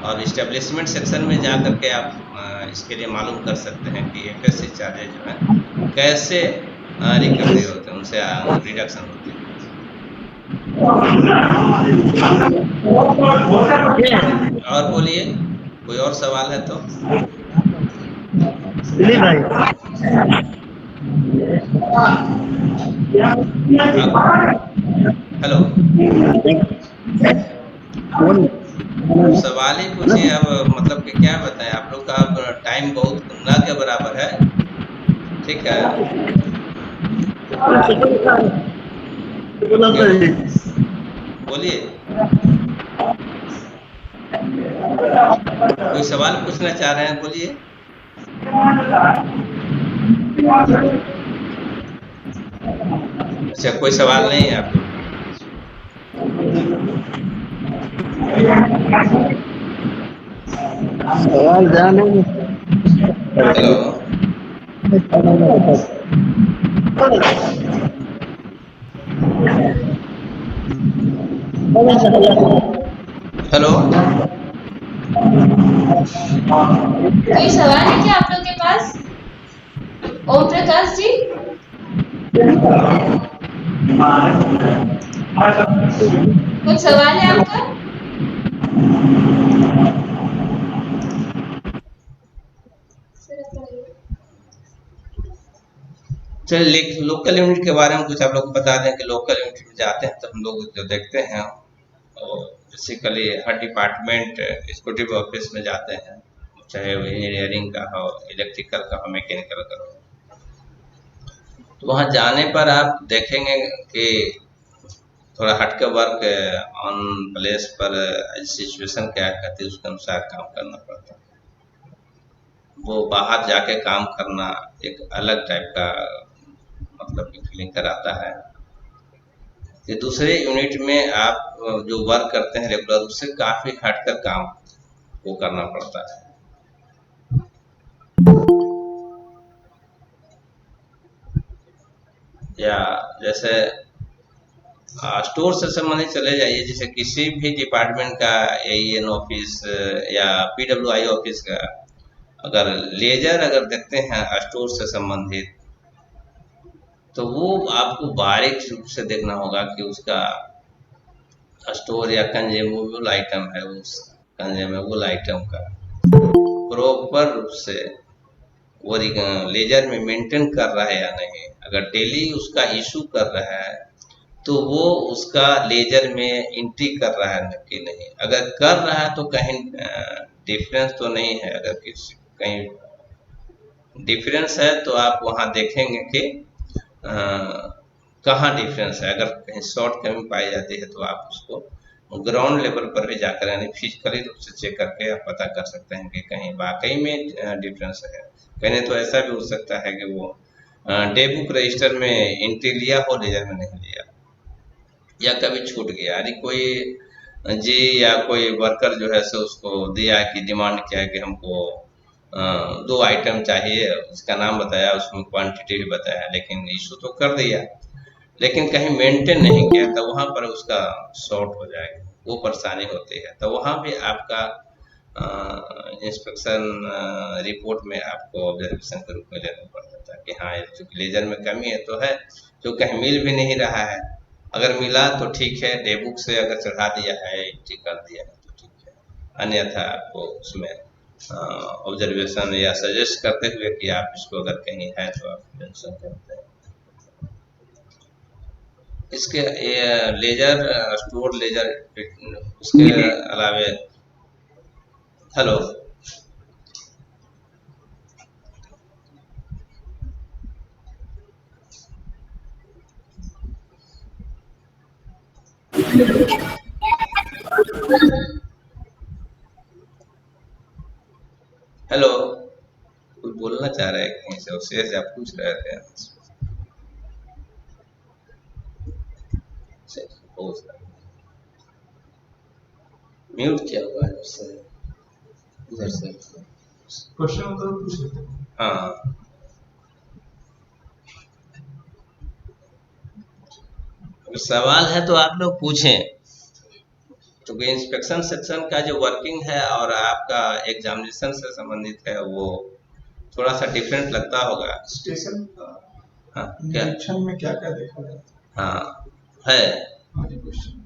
और इस्टेब्लिशमेंट सेक्शन में जा करके आप इसके लिए मालूम कर सकते हैं कि एफएससी चार्जेज जो है कैसे रिकवरी होते हैं, उनसे रिडक्शन होती है। और बोलिए, कोई और सवाल है तो। दिलीप भाई, हेलो, सवाल ही पूछिए अब, मतलब कि क्या बताएं, आप लोग का अब टाइम बहुत न के बराबर है। ठीक है, क्यों, बोलिए, कोई सवाल पूछना चाह रहे हैं, बोलिए। अच्छा, कोई सवाल नहीं है आप लोग का। सवाल जाने हेलो, हेलो, कोई सवाल है क्या आप लोग के पास? ओम प्रकाश जी, कुछ सवाल है आपका? चलिए लोकल यूनिट के बारे में कुछ आप लोग को बता दें कि लोकल यूनिट में जाते हैं तो हम लोग जो देखते हैं, और बेसिकली हर डिपार्टमेंट एग्जीक्यूटिव ऑफिस में जाते हैं, चाहे वो इंजीनियरिंग का हो, इलेक्ट्रिकल का हो, मैकेनिकल का हो। तो वहाँ जाने पर आप देखेंगे कि थोड़ा हटके वर्क ऑन प्लेस पर सिचुएशन क्या कहती है उसके अनुसार काम करना पड़ता है। वो बाहर जाके काम करना एक अलग टाइप का मतलब की फीलिंग कराता है कि दूसरे यूनिट में आप जो वर्क करते हैं रेगुलर, उससे काफी हटकर काम को करना पड़ता है। या जैसे स्टोर से संबंधित चले जाइए, जैसे किसी भी डिपार्टमेंट का एईएन ऑफिस या पीडब्ल्यूआई ऑफिस का अगर लेजर अगर देखते हैं स्टोर से संबंधित, तो वो आपको बारीक रूप से देखना होगा कि उसका स्टोर या कंज्यूमेबल आइटम है, उस कंज्यूमेबल आइटम का प्रॉपर रूप से वो लेजर में मेंटेन कर रहा है या नहीं। अगर डेली उसका इशू कर रहा है तो वो उसका लेजर में एंट्री कर रहा है कि नहीं। अगर कर रहा है तो कहीं डिफरेंस तो नहीं है। अगर किसी कहीं डिफरेंस है तो आप वहाँ देखेंगे कि कहाँ डिफरेंस है। अगर कहीं शॉर्ट कमी पाई जाती है तो आप उसको ग्राउंड लेवल पर भी जाकर यानी फिजिकली रूप से चेक करके आप पता कर सकते हैं कि कहीं वाकई में डिफरेंस है। कहीं तो ऐसा भी हो सकता है कि वो डे बुक रजिस्टर में एंट्री लिया हो, लेजर में नहीं लिया, या कभी छूट गया। यदि कोई जी या कोई वर्कर जो है सो उसको दिया कि डिमांड किया है कि हमको 2 आइटम चाहिए, उसका नाम बताया, उसमें क्वांटिटी भी बताया, लेकिन इशू तो कर दिया लेकिन कहीं मेंटेन नहीं किया, तो वहां पर उसका शॉर्ट हो जाएगा, वो परेशानी होती है। तो वहां भी आपका इंस्पेक्शन रिपोर्ट में आपको ऑब्जर्वेशन के रूप में लेना पड़ जाता है कि हाँ चूंकि लेजर में कमी है तो है, जो कहीं मिल भी नहीं रहा है। अगर मिला तो ठीक है, डे बुक से अगर चढ़ा दिया है, एंट्री कर दिया है तो ठीक है, अन्यथा आपको उसमें ऑब्जर्वेशन या सजेस्ट करते हुए कि आप इसको अगर कहीं है तो आप मेंशन करते हैं। इसके लेजर स्टोर लेजर उसके अलावे, हेलो, हेलो, कोई बोलना चाह रहा है कहीं से, शेष आप पूछ रहे थे। म्यूट क्या हुआ है उससे, उधर से क्वेश्चन मतलब पूछ लेते हैं। हाँ, अगर सवाल है तो आप लोग पूछें, क्योंकि इंस्पेक्शन सेक्शन का जो वर्किंग है और आपका एग्जामिनेशन से संबंधित है वो थोड़ा सा डिफरेंट लगता होगा। स्टेशन हाँ क्या, निरीक्षण में क्या क्या देखा जाता हाँ है, है? हाँ जी, क्वेश्चन।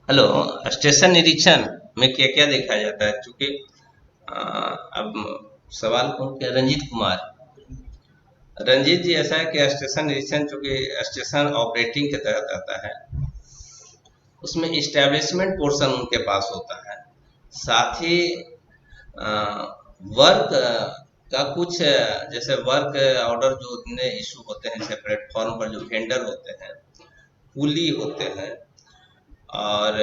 हेलो, स्टेशन निरीक्षण में क्या क्या देखा जाता है, चूंकि अब सवाल कौन किया, रंजीत कुमार। रंजीत जी, ऐसा है कि स्टेशन निरीक्षण चूंकि स्टेशन ऑपरेटिंग के तहत आता है, उसमें इस्टेब्लिशमेंट पोर्शन उनके पास होता है, साथ ही वर्क का कुछ जैसे वर्क ऑर्डर जो उतने इशू होते हैं, जैसे प्लेटफॉर्म पर जो वेंडर होते हैं, कुली होते हैं, और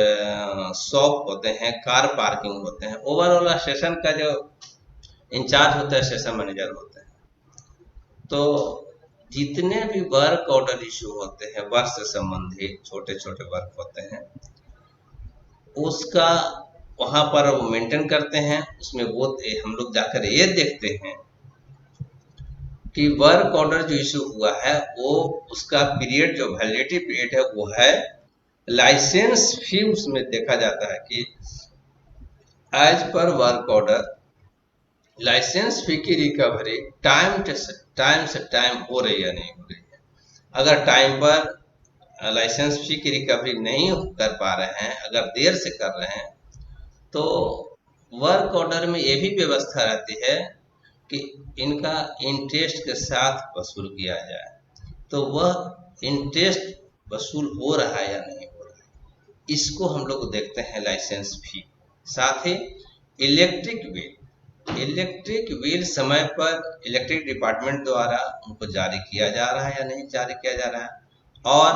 शॉप होते हैं, कार पार्किंग होते हैं, ओवरऑल स्टेशन का जो इंचार्ज होता है स्टेशन मैनेजर होते हैं। तो जितने भी वर्क ऑर्डर इशू होते हैं, वर्क से संबंधित छोटे छोटे वर्क होते हैं, उसका वहां पर वो मेंटेन करते हैं। उसमें वो हम लोग जाकर ये देखते हैं कि वर्क ऑर्डर जो इशू हुआ है वो उसका पीरियड, जो वैलिडिटी पीरियड है वो है। लाइसेंस फी उसमें देखा जाता है कि as per work order licence फी की रिकवरी टाइम से टाइम हो रही है नहीं हो रही है। अगर टाइम पर लाइसेंस फी की रिकवरी नहीं कर पा रहे हैं, अगर देर से कर रहे हैं, तो वर्क ऑर्डर में ये भी व्यवस्था रहती है कि इनका इंटरेस्ट के साथ वसूल किया जाए। तो वह इंटरेस्ट वसूल हो रहा है या नहीं हो रहा है, इसको हम लोग देखते हैं लाइसेंस फी। साथ ही इलेक्ट्रिक बिल समय पर इलेक्ट्रिक डिपार्टमेंट द्वारा उनको जारी किया जा रहा है या नहीं जारी किया जा रहा है, और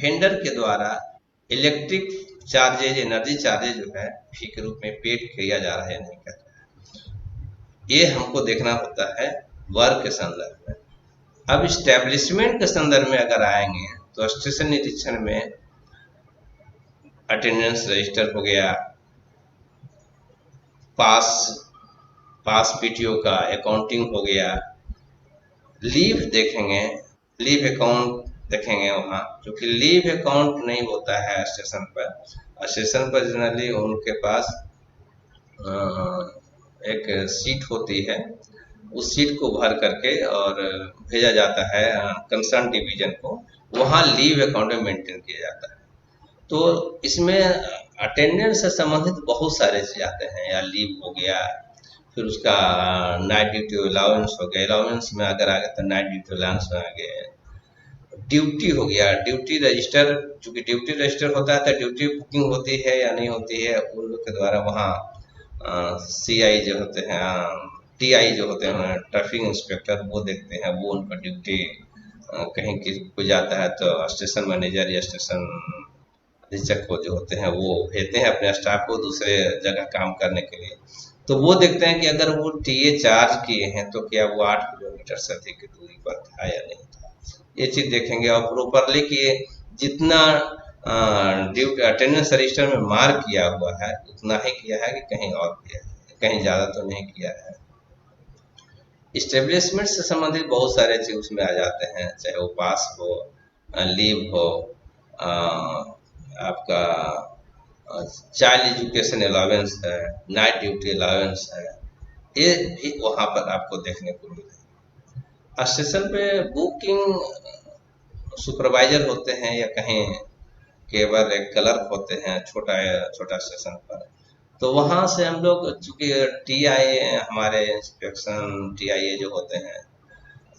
वेंडर के द्वारा इलेक्ट्रिक चार्जेज, एनर्जी चार्जेज जो है फी के रूप में पेड किया जा रहा है या नहीं कर रहा है, ये हमको देखना होता है वर्क के संदर्भ में। अब इस्टेब्लिशमेंट के संदर्भ में अगर आएंगे तो स्टेशन निरीक्षण में अटेंडेंस रजिस्टर हो गया, पास पीटीओ का अकाउंटिंग हो गया, लीव देखेंगे, लीव अकाउंट देखेंगे वहाँ, क्योंकि लीव अकाउंट नहीं होता है स्टेशन पर। स्टेशन पर जनरली उनके पास एक सीट होती है, उस सीट को भर करके और भेजा जाता है कंसर्न डिवीजन को, वहाँ लीव अकाउंट में मेंटेन किया जाता है। तो इसमें अटेंडेंस से संबंधित बहुत सारे चीज आते हैं, या लीव हो गया, फिर उसका नाइट ड्यूटी अलाउंस हो गया, अलाउंस में अगर आ गया तो नाइट ड्यूटी अलाउंस में आ गए, ड्यूटी हो गया, ड्यूटी रजिस्टर, चूंकि ड्यूटी रजिस्टर होता है तो ड्यूटी बुकिंग होती है या नहीं होती है, उन लोग के द्वारा वहाँ CI जो होते हैं, TI जो होते हैं, ट्रैफिक इंस्पेक्टर, वो देखते हैं, वो उनका ड्यूटी कहीं को जाता है तो स्टेशन मैनेजर या स्टेशन अधीक्षक को जो होते हैं वो भेजते हैं अपने स्टाफ को दूसरे जगह काम करने के लिए। तो वो देखते हैं कि अगर वो TA चार्ज किए हैं तो क्या वो 8 किलोमीटर से अधिक की दूरी पर था या नहीं था, ये चीज देखेंगे। और प्रॉपरली कि जितना ड्यूटी अटेंडेंस रजिस्टर में मार्क किया हुआ है उतना ही किया है कि कहीं और किया है, कहीं ज्यादा तो नहीं किया है। इस्टेब्लिशमेंट से संबंधित बहुत सारे चीज उसमें आ जाते हैं, चाहे वो पास हो, लीव हो, आपका चाइल्ड एजुकेशन अलाउंस है, नाइट ड्यूटी अलाउंस है, ये भी वहां पर आपको देखने को मिलेगा। स्टेशन पे बुकिंग सुपरवाइजर होते हैं या कहीं केवल एक क्लर्क होते हैं छोटा स्टेशन पर, तो वहां से हम लोग चूंकि TIA हमारे इंस्पेक्शन TIA जो होते हैं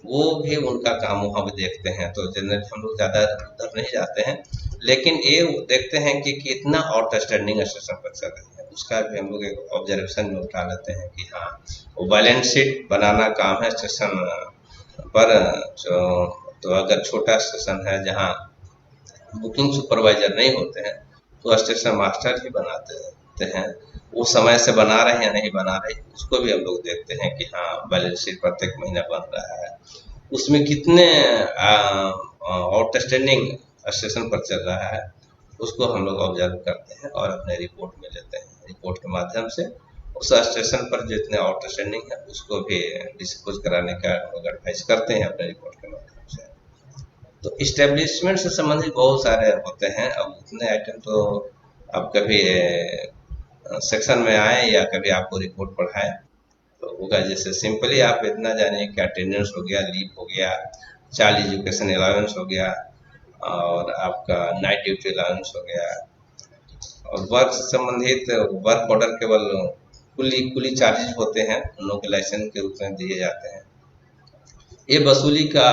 वो भी उनका काम वहां भी देखते हैं, तो जनरली हम लोग ज्यादा उधर नहीं जाते हैं, लेकिन ये देखते हैं कि कितना आउटस्टैंडिंग स्टेशन पर चल रही है, उसका भी हम लोग एक ऑब्जर्वेशन में उठा लेते हैं कि हाँ वो बैलेंस शीट बनाना काम है स्टेशन पर। तो अगर छोटा स्टेशन है जहाँ बुकिंग सुपरवाइजर नहीं होते हैं तो स्टेशन मास्टर ही बनाते हैं, वो समय से बना रहे हैं या नहीं बना रहे, उसको भी हम लोग देखते हैं कि हाँ बैलेंस शीट प्रत्येक महीना बन रहा है, उसमें कितने आउटस्टैंडिंग स्टेशन पर चल रहा है, उसको हम लोग ऑब्जर्व करते हैं और अपने रिपोर्ट में लेते हैं। रिपोर्ट के माध्यम से उस स्टेशन पर जितने आउटस्टैंडिंग है उसको भी डिस्पोज कराने का एडवाइस करते हैं अपने रिपोर्ट के माध्यम से। तो इस्टेब्लिशमेंट से संबंधित बहुत सारे होते हैं। अब उतने आइटम तो अब कभी सेक्शन में आए या कभी आपको रिपोर्ट पढ़ाए तो होगा। जैसे सिंपली आप इतना जानिए कि अटेंडेंस हो गया, लीव हो गया, चाइल्ड एजुकेशन अलाउंस हो गया, और आपका नाइट ड्यूटी अलाउंस हो गया, और वर्क से संबंधित वर्क ऑर्डर केवल कुली चार्जेज होते हैं, उन लोगों के लाइसेंस के रूप में दिए जाते हैं। ये वसूली का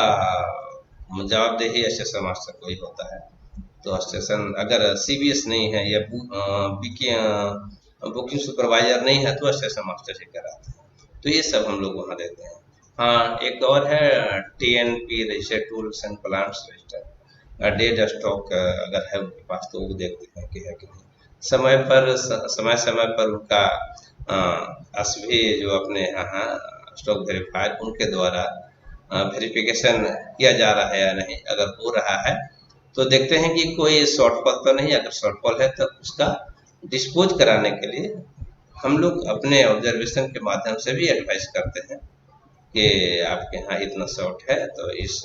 जवाबदेही स्टेशन मास्टर को ही होता है। तो स्टेशन अगर सीबीएस नहीं है या बुकिंग सुपरवाइजर नहीं है तो स्टेशन मास्टर ही कराते हैं। तो ये सब हम लोग वहाँ देते हैं। हाँ, एक और है TNP register, tools and plants register, dead stock अगर है उनके पास तो वो देखते हैं कि है कि नहीं। समय समय पर उनका एसवी जो अपने यहाँ स्टॉक वेरीफायर उनके द्वारा वेरिफिकेशन किया जा रहा है या नहीं। अगर हो रहा है तो देखते हैं कि कोई शॉर्टफॉल तो नहीं। अगर शॉर्टफॉल है तो उसका डिस्पोज कराने के लिए हम लोग अपने ऑब्जर्वेशन के माध्यम से भी एडवाइस करते हैं कि आपके यहाँ इतना शॉर्ट है तो इस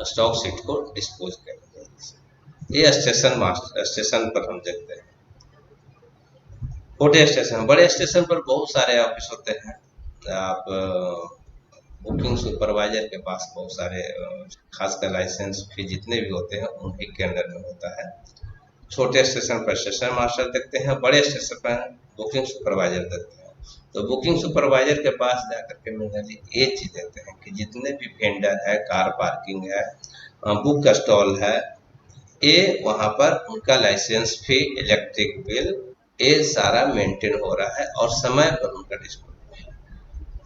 स्टॉक सीट को डिस्पोज करें। ये स्टेशन पर हम देखते हैं। छोटे स्टेशन, बड़े स्टेशन पर बहुत सारे ऑफिस होते हैं। आप बुकिंग सुपरवाइजर के पास बहुत सारे खासकर लाइसेंस फी जितने भी होते हैं उन्हीं के अंडर में होता है। छोटे स्टेशन पर स्टेशन मास्टर देखते हैं, बड़े स्टेशन पर बुकिंग सुपरवाइजर देखते हैं। तो बुकिंग सुपरवाइजर के पास जाकर के मैनुअली ये चीज देखते हैं कि जितने भी वेंडर है, कार पार्किंग है, बुक स्टॉल है, ये वहाँ पर उनका लाइसेंस फी, इलेक्ट्रिक बिल, ये सारा मेंटेन हो रहा है और समय पर उनका डिस्पोज है।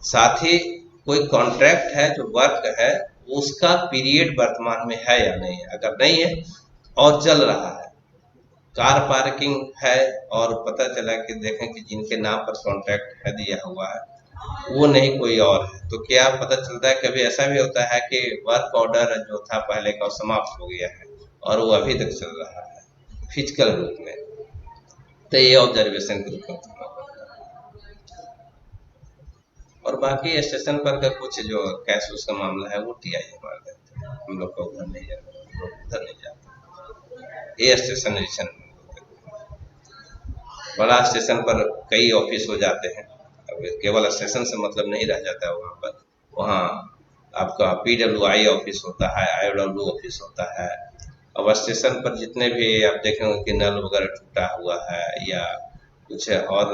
साथ ही कोई कॉन्ट्रैक्ट है जो वर्क है उसका पीरियड वर्तमान में है या नहीं। अगर नहीं है और चल रहा है, कार पार्किंग है और पता चला कि देखें कि जिनके नाम पर कॉन्ट्रैक्ट है दिया हुआ है वो नहीं कोई और है, तो क्या पता चलता है कभी ऐसा भी होता है कि वर्क ऑर्डर जो था पहले का समाप्त हो गया है और वो अभी तक चल रहा है फिजिकल रूप में। तो ये ऑब्जर्वेशन के रूप में। और बाकी स्टेशन पर का कुछ जो कैश उसका मामला है वो टीआई मार देते हैं, हम लोग को उधर नहीं जाते, हम लोग उधर नहीं जाते। ये स्टेशन एडिशन बड़ा स्टेशन पर कई ऑफिस हो जाते हैं। अब केवल स्टेशन से मतलब नहीं रह जाता है वहाँ पर, वहाँ आपका पीडब्ल्यूआई ऑफिस होता है, आईओडब्ल्यू ऑफिस होता है। अब स्टेशन पर जितने भी आप देखेंगे कि नल वगैरह टूटा हुआ है या कुछ है और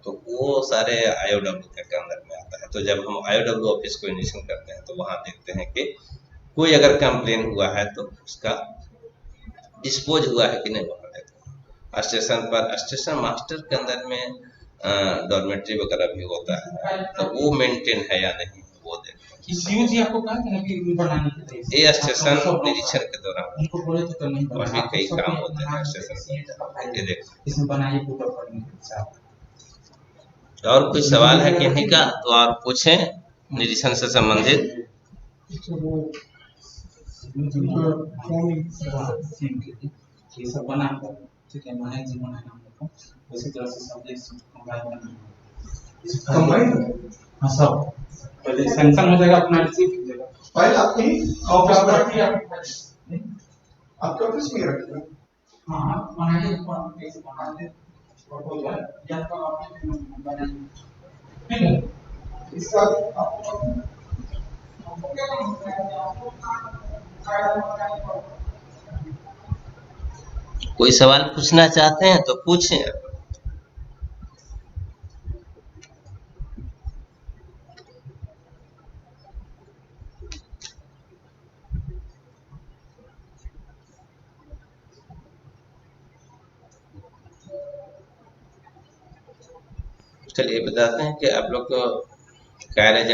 तो वो सारे आईओडब्ल्यू के अंदर में आता है। तो जब हम आईओडब्ल्यू ऑफिस को इनिशिएट करते हैं तो वहाँ देखते हैं कि कोई अगर कंप्लेन हुआ है तो उसका डिस्पोज हुआ है कि नहीं वहाँ देखते हैं। स्टेशन पर स्टेशन मास्टर के अंदर में डॉर्मेट्री वगैरह भी होता है तो वो मेंटेन है या नहीं वो देखते हैं। जी आपको कहा था कि बनाने के लिए ये स्टेशन निरीक्षण के दौरान उनको बोले तो नहीं और भी कई काम होते हैं स्टेशन पर, ये देखते हैं। इसमें बनाइए ऊपर पढ़ने के साथ। और कोई सवाल है किन्हीं का तो आप पूछें निरीक्षण से संबंधित। ये सब बनाकर ठीक है, माने जी बनाना हम लोग को उसी तरह से सब्जेक्ट कंबाइन हाँ सब पहले सैंक्शन हो जाएगा, अपना रिसीव कीजिएगा। फाइल आपके ही ऑफिस में रखी है, आपके ऑफिस में रखी है। हाँ बनाइए, कैसे बनाते और हो जाए या तो आप बनाइए, ठीक है। इसका कोई सवाल पूछना चाहते हैं तो पूछें। चलिए बताते हैं कि आप लोग को गैरेज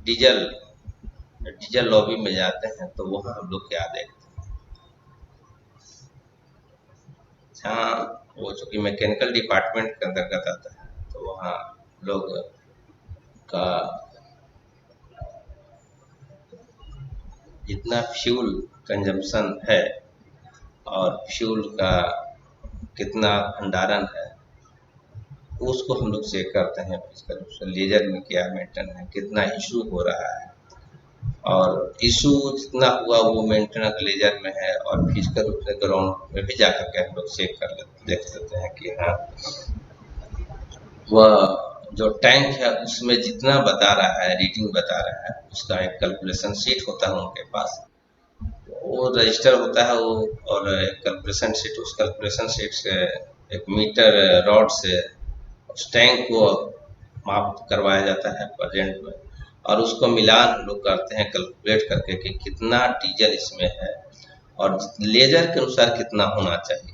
डीजल लॉबी में जाते हैं तो वहाँ हम लोग क्या देखते हैं। हाँ, वो चूंकि मैकेनिकल डिपार्टमेंट के अंतर्गत आता है तो वहाँ लोग का जितना फ्यूल कंजम्पशन है और फ्यूल का कितना भंडारण है उसको हम लोग चेक करते हैं। फिजिकल रूप से लेजर में क्या मेंटेन है, कितना इशू हो रहा है और इशू जितना हुआ वो मेंटेन लेजर में है और फिजिकल रूप से ग्राउंड में भी जाकर के हम लोग चेक कर लेते देख लेते हैं कि हाँ वह जो टैंक है उसमें जितना बता रहा है, रीडिंग बता रहा है, उसका एक कैलकुलेशन शीट होता है उनके पास। वो रजिस्टर होता है वो, और एक कैलकुलेशन शीट, उस कैलकुलेशन शीट से एक मीटर रॉड से उस टैंक को माप करवाया जाता है प्रेजेंट में, और उसको मिलान हम लोग करते हैं कैलकुलेट करके कि कितना डीजल इसमें है और लेजर के अनुसार कितना होना चाहिए।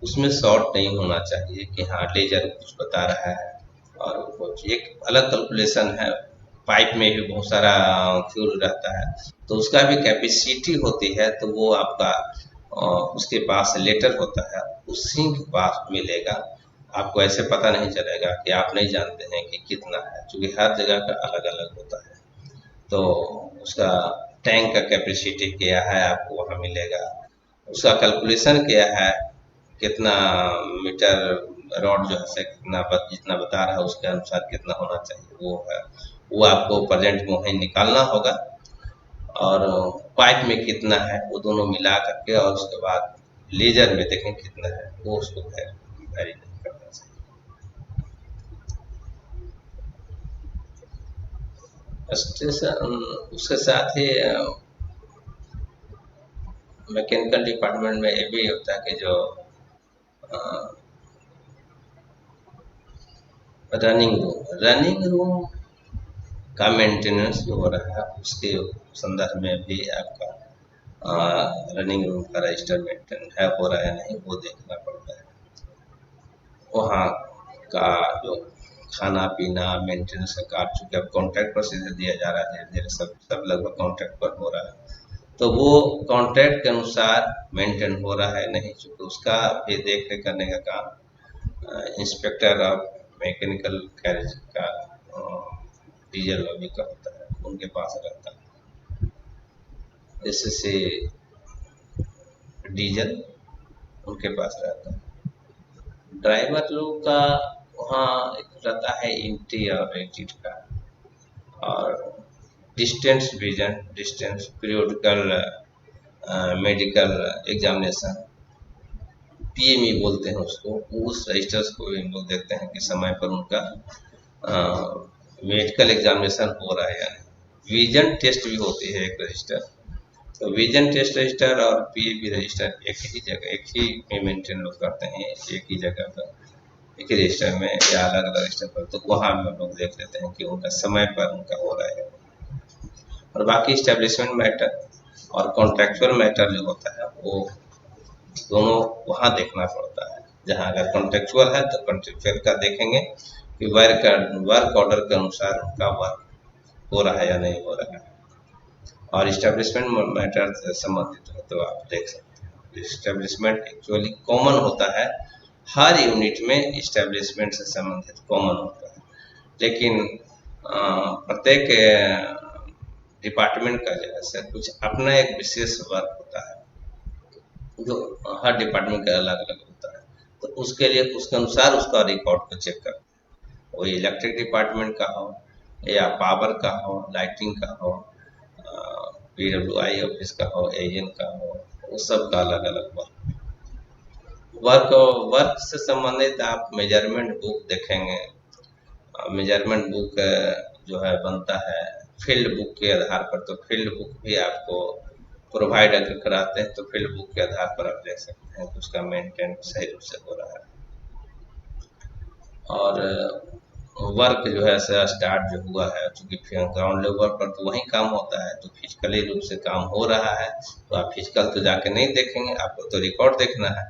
उसमें शॉर्ट नहीं होना चाहिए कि हाँ लेजर कुछ बता रहा है और कुछ एक अलग कैलकुलेशन है। पाइप में भी बहुत सारा फ्यूल रहता है, तो उसका भी कैपेसिटी होती है, तो वो आपका उसके पास लेटर होता है, उसी के पास मिलेगा। आपको ऐसे पता नहीं चलेगा कि आप नहीं जानते हैं कि कितना है, क्योंकि हर जगह का अलग अलग होता है। तो उसका टैंक का कैपेसिटी क्या है आपको वहाँ मिलेगा, उसका कैलकुलेशन क्या है, कितना मीटर रॉड जो है कितना जितना बता रहा है उसके अनुसार कितना होना चाहिए वो है, वो आपको प्रेजेंट में वहीं निकालना होगा। और पाइप में कितना है वो दोनों मिला करके, और उसके बाद लेजर में देखें कितना है, वो उसको वेरी नहीं करना चाहिए। स्टेशन उसके साथ ही मैकेनिकल डिपार्टमेंट में ये भी होता है कि जो रनिंग रूम का मेंटेनेंस जो हो रहा है उसके संदर्भ में भी आपका रनिंग रूम का रजिस्टर मेंटेन है हो रहा है नहीं, वो देखना पड़ता है। वहाँ का जो खाना पीना मेंटेनेंस का कार्ड, चूंकि अब कॉन्ट्रैक्ट पर सीधे दिया जा रहा है, धीरे धीरे सब लगभग कॉन्ट्रैक्ट पर हो रहा है, तो वो कॉन्ट्रैक्ट के अनुसार मेंटेन हो रहा है नहीं, चूंकि उसका भी देख रेख करने का काम इंस्पेक्टर ऑफ मैकेनिकल गैरेज का डीजल लॉबी का होता है, उनके पास रहता है। इससे डीजल उनके पास रहता है। ड्राइवर लोग का वहाँ एक रहता है इंट्री और एग्जिट का, और distance vision, distance periodical medical examination, PME बोलते हैं उसको, उस रजिस्टर्स को भी हम लोग देखते हैं कि समय पर उनका मेडिकल एग्जामिनेशन हो रहा है या नहीं। विजन टेस्ट भी होती है एक रजिस्टर, तो विजन टेस्ट रजिस्टर और पीएबी रजिस्टर एक ही जगह एक ही में मेंटेन लोग करते हैं, एक ही जगह पर एक ही रजिस्टर में या अलग अलग रजिस्टर पर, तो वहाँ हम लोग देख लेते हैं कि उनका समय पर उनका हो रहा है। और बाकी स्टैब्लिशमेंट मैटर और कॉन्ट्रेक्चुअल मैटर जो होता है वो दोनों वहाँ देखना पड़ता है। जहाँ अगर कॉन्ट्रेक्चुअल है तो कॉन्ट्रेक्चुअल का देखेंगे कि वर्क ऑर्डर के अनुसार उनका वर्क हो रहा है या नहीं हो रहा है, और इस्टेब्लिशमेंट मैटर से संबंधित हो तो आप देख सकते हैं। इस्टेब्लिशमेंट एक्चुअली कॉमन होता है, हर यूनिट में इस्टेब्लिशमेंट से संबंधित कॉमन होता है, लेकिन प्रत्येक डिपार्टमेंट का जो है कुछ अपना एक विशेष वर्क होता है जो हर डिपार्टमेंट का अलग अलग होता है, तो उसके लिए उसके अनुसार उसका रिकॉर्ड को चेक करते हैं। वो इलेक्ट्रिक डिपार्टमेंट का हो या पावर का हो, लाइटिंग का हो, PWI ऑफिस का हो, एजेंट का हो, वो सब का अलग अलग वर्क वर्क से संबंधित आप मेजरमेंट बुक देखेंगे। मेजरमेंट बुक जो है बनता है फील्ड बुक के आधार पर, तो फील्ड बुक भी आपको प्रोवाइड अगर कराते हैं तो फील्ड बुक के आधार पर आप देख सकते हैं कि उसका मेंटेन सही रूप से हो रहा है। और वर्क जो है स्टार्ट जो हुआ है, चूंकि ग्राउंड लेवल पर तो वही काम होता है, तो फिजिकली रूप से काम हो रहा है, तो आप फिजिकल तो जाके नहीं देखेंगे, आपको तो रिकॉर्ड देखना है।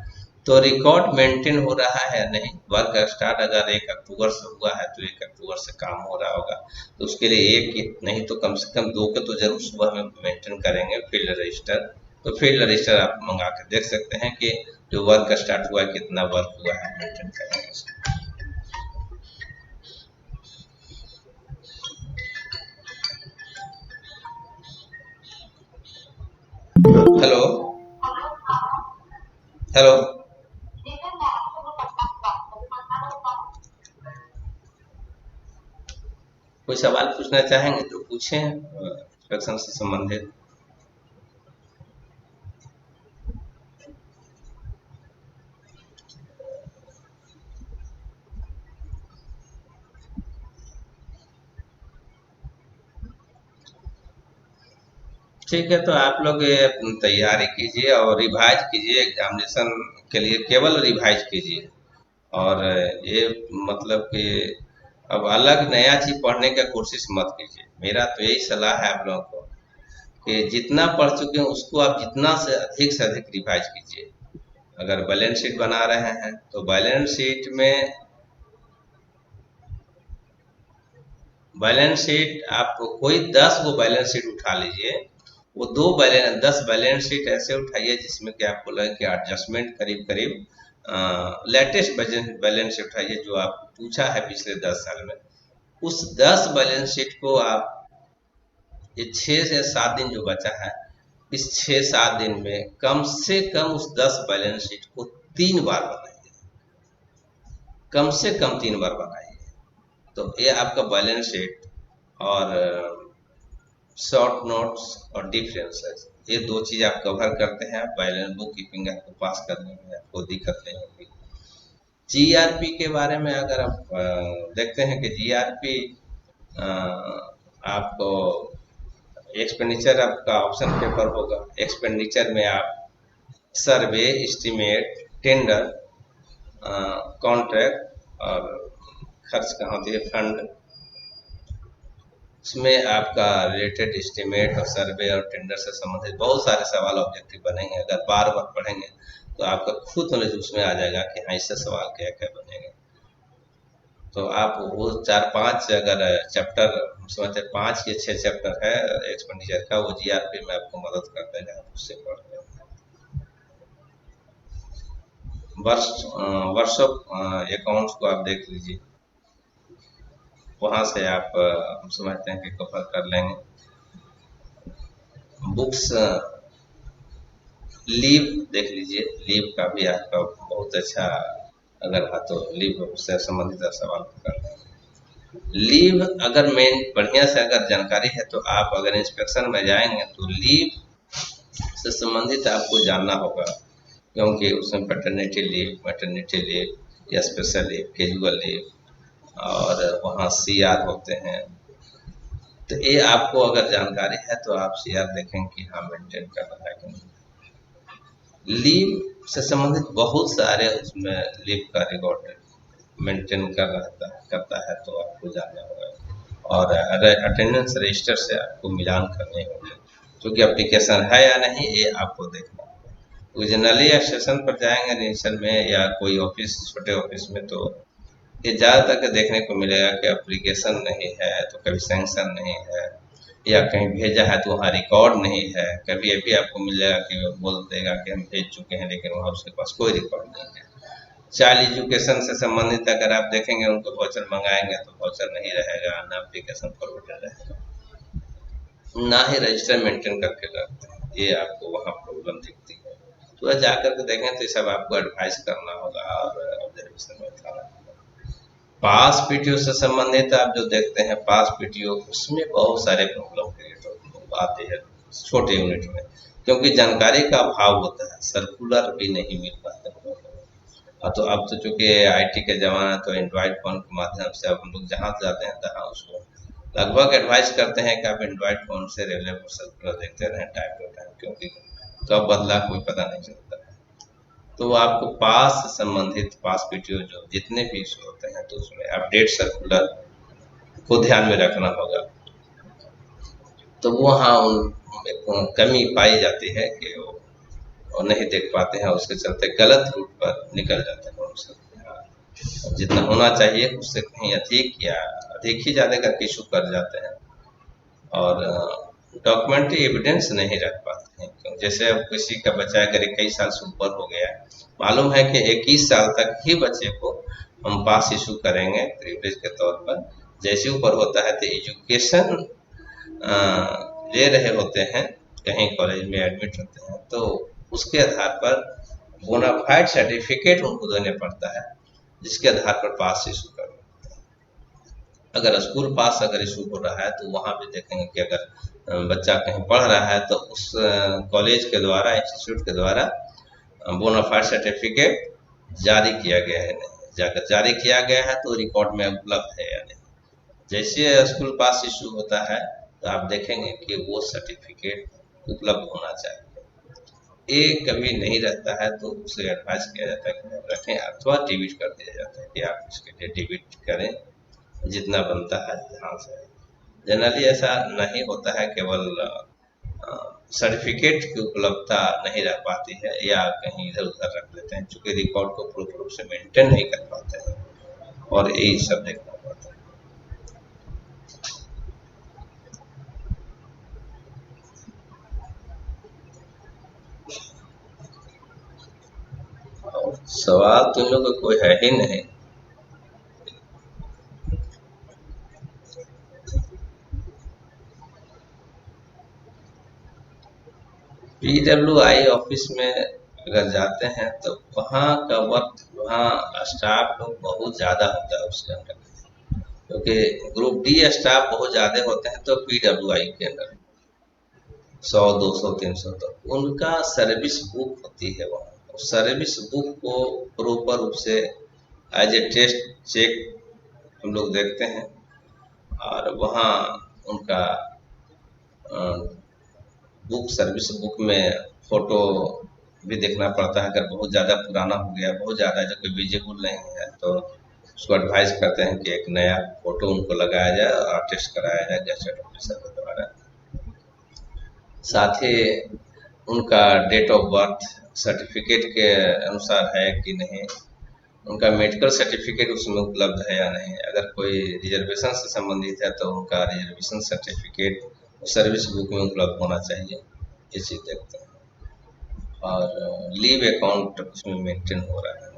तो रिकॉर्ड मेंटेन हो रहा है या नहीं, वर्क स्टार्ट अगर 1 अक्टूबर से हुआ है तो 1 अक्टूबर से काम हो रहा होगा, तो उसके लिए एक नहीं तो कम से कम 2 के तो जरूर सुबह में मेंटेन करेंगे फील्ड रजिस्टर। तो फील्ड रजिस्टर आप मंगा के देख सकते हैं कि जो वर्क स्टार्ट हुआ है कितना वर्क हुआ है, मेंटेन करेंगे। हेलो हेलो, कोई सवाल पूछना चाहेंगे तो पूछें इंस्पेक्शन से संबंधित। ठीक है, तो आप लोग ये तैयारी कीजिए और रिवाइज कीजिए एग्जामिनेशन के लिए, केवल रिवाइज कीजिए। और ये मतलब कि अब अलग नया चीज पढ़ने का कोशिश मत कीजिए। मेरा तो यही सलाह है आप लोगों को कि जितना पढ़ चुके हैं उसको आप जितना से अधिक रिवाइज कीजिए। अगर बैलेंस शीट बना रहे हैं तो बैलेंस शीट आप कोई 10 गो बैलेंस शीट उठा लीजिए। वो 10 बैलेंस शीट ऐसे उठाइए जिसमें कि आपको लगे कि एडजस्टमेंट करीब करीब लेटेस्ट बैलेंस शीट उठाइए जो आप पूछा है पिछले 10 साल में। उस 10 बैलेंस शीट को आप ये 6 से 7 दिन जो बचा है, इस 6-7 दिन में कम से कम उस 10 बैलेंस शीट को 3 बार बनाइए, कम से कम 3 बार बनाइए। तो ये आपका बैलेंस शीट और शॉर्ट नोट्स और डिफरेंसेस, ये 2 चीज आप कवर करते हैं। बैलेंस बुक कीपिंग आपको पास करने में आपको दिक्कत नहीं होगी। जीआरपी के बारे में अगर आप देखते हैं कि जीआरपी आपको एक्सपेंडिचर आपका ऑप्शन पेपर होगा। एक्सपेंडिचर में आप सर्वे, एस्टिमेट, टेंडर, कॉन्ट्रैक्ट और खर्च कहाँ दिए, फंड, इसमें आपका रिलेटेड एस्टिमेट और सर्वे और टेंडर से संबंधित बहुत सारे सवाल ऑब्जेक्टिव बनेंगे। अगर बार बार पढ़ेंगे तो आपका खुद नॉलेज उसमें आ जाएगा कि हाँ इससे सवाल क्या क्या बनेंगे। तो आप वो 4-5 अगर चैप्टर समझते 5 या 6 चैप्टर है एक्सपेंडिचर का, वो जीआरपी में आपको मदद कर देगा, आप उससे पढ़ लेंगे। वर्कशॉप अकाउंट्स को आप देख लीजिए, वहां से आप हम समझते हैं कि कवर कर लेंगे। बुक्स लीव देख लीजिए, लीव का भी आपका बहुत अच्छा अगर है तो लीव से संबंधित सवाल कर लेंगे। लीव अगर मेन बढ़िया से अगर जानकारी है तो आप अगर इंस्पेक्शन में जाएंगे तो लीव से संबंधित आपको जानना होगा, क्योंकि उसमें पैटर्निटी लीव, मैटरनिटी लीव या स्पेशल लीव, कैजुअल लीव और वहाँ सीआर होते हैं। तो ये आपको अगर जानकारी है तो आप सीआर देखेंगे कि हाँ मेंटेन कर रहा है कि नहीं। लीव से संबंधित बहुत सारे उसमें लीव का रिकॉर्ड मेंटेन करता है तो आपको जानना होगा। और अटेंडेंस रजिस्टर से आपको मिलान करने होंगे, क्योंकि एप्लीकेशन है या नहीं ये आपको देखना होगा। जनरली स्टेशन पर जाएंगे रजिस्टर में या कोई ऑफिस, छोटे ऑफिस में, तो ये ज़्यादातर देखने को मिलेगा कि एप्लीकेशन नहीं है तो कभी सैंक्शन नहीं है, या कहीं भेजा है तो वहाँ रिकॉर्ड नहीं है। कभी ये भी आपको मिलेगा कि वो बोल देगा कि हम भेज चुके हैं लेकिन वहाँ उसके पास कोई रिकॉर्ड नहीं है। चाइल्ड एजुकेशन से संबंधित अगर आप देखेंगे उनको वाउचर मंगाएंगे तो वाउचर नहीं रहेगा, ना एप्लीकेशन फॉरवर्ड रहेगा, ना ही रजिस्टर मेंटेन करके रखते हैं। ये आपको वहाँ प्रॉब्लम दिखती है। तो जाकर के देखें तो ये सब आपको एडवाइस करना होगा और ऑब्जर्वेशन में उठाना होगा। पास पीटीओ से संबंधित आप जो देखते हैं पास पीटीओ, उसमें बहुत सारे प्रॉब्लम क्रिएट आते हैं छोटे यूनिट में, क्योंकि जानकारी का अभाव होता है, सर्कुलर भी नहीं मिल पाता है। तो अब तो चूंकि आईटी के जमाना, तो एंड्रॉइड फोन के माध्यम से अब हम लोग जहाँ जाते हैं तहाँ उसको लगभग एडवाइस करते हैं कि आप एंड्रॉइड फोन से रेगुलर सर्कुलर देखते रहें टाइम टू टाइम, क्योंकि कब बदला कोई पता नहीं चलता है। तो आपको पास से संबंधित पास पीटीओ जो जितने भी इशू होते हैं तो उसमें अपडेट सर्कुलर को ध्यान में रखना होगा। तो वहाँ कमी पाई जाती है कि वो नहीं देख पाते हैं, उसके चलते गलत रूट पर निकल जाते हैं उनसे। जितना होना चाहिए उससे कहीं अधिक या अधिक ही ज़्यादा करके इशू कर जाते हैं और डॉक्यूमेंट्री एविडेंस नहीं रख पाते हैं। जैसे अब किसी का बच्चा अगर 21 साल से ऊपर हो गया, मालूम है कि 21 साल तक ही बच्चे को हम पास इशू करेंगे प्रिविलेज के तौर पर। जैसे ऊपर होता है तो एजुकेशन ले रहे होते हैं, कहीं कॉलेज में एडमिट होते हैं, तो उसके आधार पर बोनाफाइड सर्टिफिकेट उनको देने पड़ता है, जिसके आधार पर पास इशू करना पड़ता है। अगर स्कूल पास अगर इशू हो रहा है तो वहाँ भी देखेंगे कि अगर बच्चा कहीं पढ़ रहा है तो उस कॉलेज के द्वारा, इंस्टीट्यूट के द्वारा बोनाफाइड सर्टिफिकेट जारी किया गया है नहीं, जाकर जारी किया गया है तो रिकॉर्ड में उपलब्ध है या नहीं। जैसे स्कूल पास इशू होता है तो आप देखेंगे कि वो सर्टिफिकेट उपलब्ध होना चाहिए। ये कभी नहीं रहता है तो उसे एडवाइस किया जाता है कि रखें, अथवा डेबिट कर दिया जाता है कि आप इसके लिए डेबिट करें जितना बनता है ध्यान से। जनरली ऐसा नहीं होता है, केवल सर्टिफिकेट की उपलब्धता नहीं रह पाती है या कहीं इधर उधर रख लेते हैं, चूंकि रिकॉर्ड को पूर्ण रूप से मेंटेन नहीं कर पाते हैं, और यही सब देखना पड़ता है। और सवाल तो इन लोगों का कोई है ही नहीं। PWI ऑफिस में अगर जाते हैं तो वहाँ का वर्क, वहाँ स्टाफ लोग बहुत ज़्यादा होता है उसके अंदर, क्योंकि ग्रुप डी स्टाफ बहुत ज़्यादा होते हैं तो PWI के अंदर 100, 200, 300, तो उनका सर्विस बुक होती है वहाँ। उस सर्विस बुक को प्रॉपर रूप से एज ए टेस्ट चेक हम लोग देखते हैं, और वहाँ उनका बुक, सर्विस बुक में फोटो भी देखना पड़ता है। अगर बहुत ज़्यादा पुराना हो गया, बहुत ज़्यादा जो कि विजिबल नहीं है, तो उसको एडवाइस करते हैं कि एक नया फोटो उनको लगाया जाए और टेस्ट कराया जाए गैजेट ऑफिसर के द्वारा। साथ ही उनका डेट ऑफ बर्थ सर्टिफिकेट के अनुसार है कि नहीं, उनका मेडिकल सर्टिफिकेट उसमें उपलब्ध है या नहीं। अगर कोई रिजर्वेशन से संबंधित है तो उनका रिजर्वेशन सर्टिफिकेट सर्विस बुक में उपलब्ध होना चाहिए, ये चीज़ देखते हैं। और लीव अकाउंट उसमें मेंटेन हो रहा है,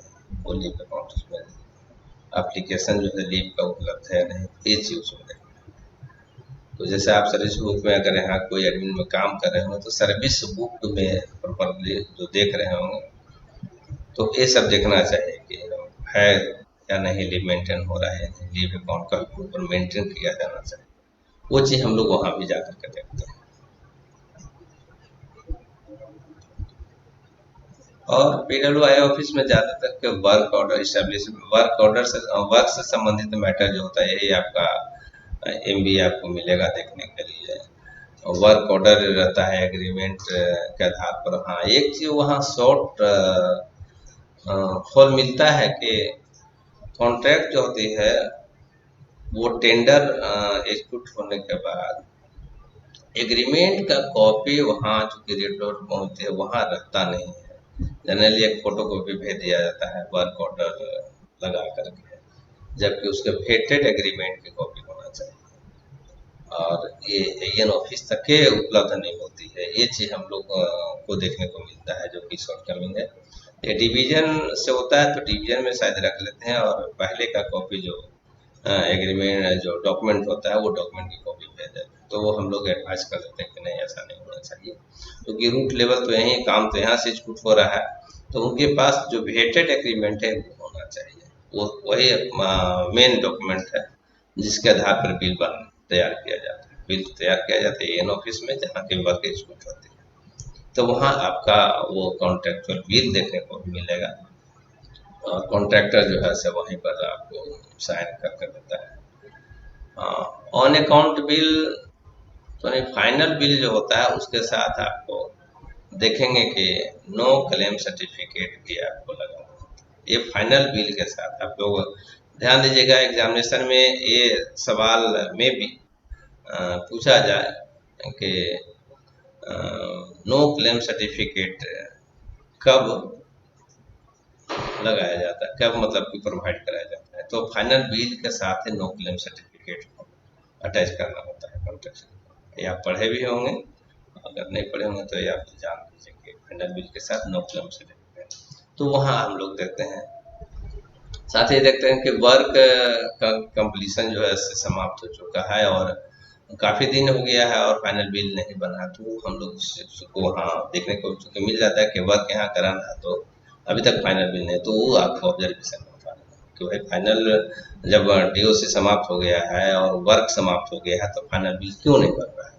वो लीव अकाउंट उसमें एप्लीकेशन जो है लीव का उपलब्ध है नहीं, ये चीज़ उसमें देखते हैं। तो जैसे आप सर्विस बुक में अगर यहाँ कोई एडमिन में काम कर रहे हो तो सर्विस बुक में प्रॉपरली जो देख रहे होंगे, तो ये सब देखना चाहिए कि है या नहीं, लीव मेंटेन हो रहा है, लीव अकाउंट का ऊपर मेंटेन किया जाना चाहिए। वो चीज़ हम लोग वहाँ भी जाकर के देखते हैं। और PWI ऑफिस में ज़्यादातर के वर्क ऑर्डर इस्टेब्लिश, वर्क से संबंधित मैटर जो होता है, यही आपका MB आपको मिलेगा देखने के लिए। वर्क ऑर्डर रहता है एग्रीमेंट के आधार पर। हाँ, एक चीज़ वहाँ शॉर्ट फॉल मिलता है कि कॉन्ट्रैक्ट जो होती है वो टेंडर एग्जीक्यूट होने के बाद एग्रीमेंट का कॉपी वहाँ चूँकि रेट लोड पहुँचते हैं वहाँ रहता नहीं है। जनरली एक फोटो कॉपी भेज दिया जाता है वर्क ऑर्डर लगा करके, जबकि उसके भेटेड एग्रीमेंट की कॉपी होना चाहिए, और ये AN ऑफिस तक के उपलब्ध नहीं होती है। ये चीज़ हम लोग को देखने को मिलता है, जो कि शॉर्टकमिंग है। ये डिवीजन से होता है तो डिवीजन में शायद रख लेते हैं, और पहले का कॉपी जो एग्रीमेंट जो डॉक्यूमेंट होता है वो डॉक्यूमेंट की कॉपी भेज देते हैं, तो वो हम लोग एडवाइस कर देते हैं कि नहीं, ऐसा नहीं होना चाहिए, क्योंकि रूट लेवल तो यहीं काम तो यहाँ से एग्जीक्यूट हो रहा है, तो उनके पास जो भेटेड एग्रीमेंट है वो होना चाहिए। वो वही मेन डॉक्यूमेंट है जिसके आधार पर बिल तैयार किया जाता है। बिल तैयार किया जाता है AN ऑफिस में, जहाँ के वर्क एग्जीक्यूट होती है, तो वहाँ आपका वो कॉन्ट्रैक्चुअल बिल देखने को मिलेगा, और कॉन्ट्रैक्टर जो है से वहीं पर आपको साइन करके देता है। ऑन अकाउंट बिल तो नहीं, फाइनल बिल जो होता है उसके साथ आपको देखेंगे कि नो क्लेम सर्टिफिकेट भी आपको लगा हुआ है। ये फाइनल बिल के साथ आप लोग ध्यान दीजिएगा, एग्जामिनेशन में ये सवाल में भी पूछा जाए कि नो क्लेम सर्टिफिकेट कब लगाया जाता है, कब मतलब कि प्रोवाइड कराया जाता है, तो फाइनल बिल के साथ ही नो क्लेम सर्टिफिकेट को अटैच करना होता है कॉन्ट्रैक्ट। ये आप पढ़े भी होंगे, अगर नहीं पढ़े होंगे तो ये आप जान लीजिए कि फाइनल बिल के साथ नो क्लेम सर्टिफिकेट, तो वहाँ हम लोग देखते हैं। साथ ही देखते हैं कि वर्क का कंप्लीशन जो है समाप्त हो चुका है और काफ़ी दिन हो गया है और फाइनल बिल नहीं बना, तो हम लोग उसको वहाँ देखने को चूँकि मिल जाता है कि वर्क यहाँ कराना है तो अभी तक फाइनल बिल नहीं, तो वो आपको ऑब्जर्वेशन होता है कि भाई फाइनल जब DOC समाप्त हो गया है और वर्क समाप्त हो गया है तो फाइनल बिल क्यों नहीं बन रहा है,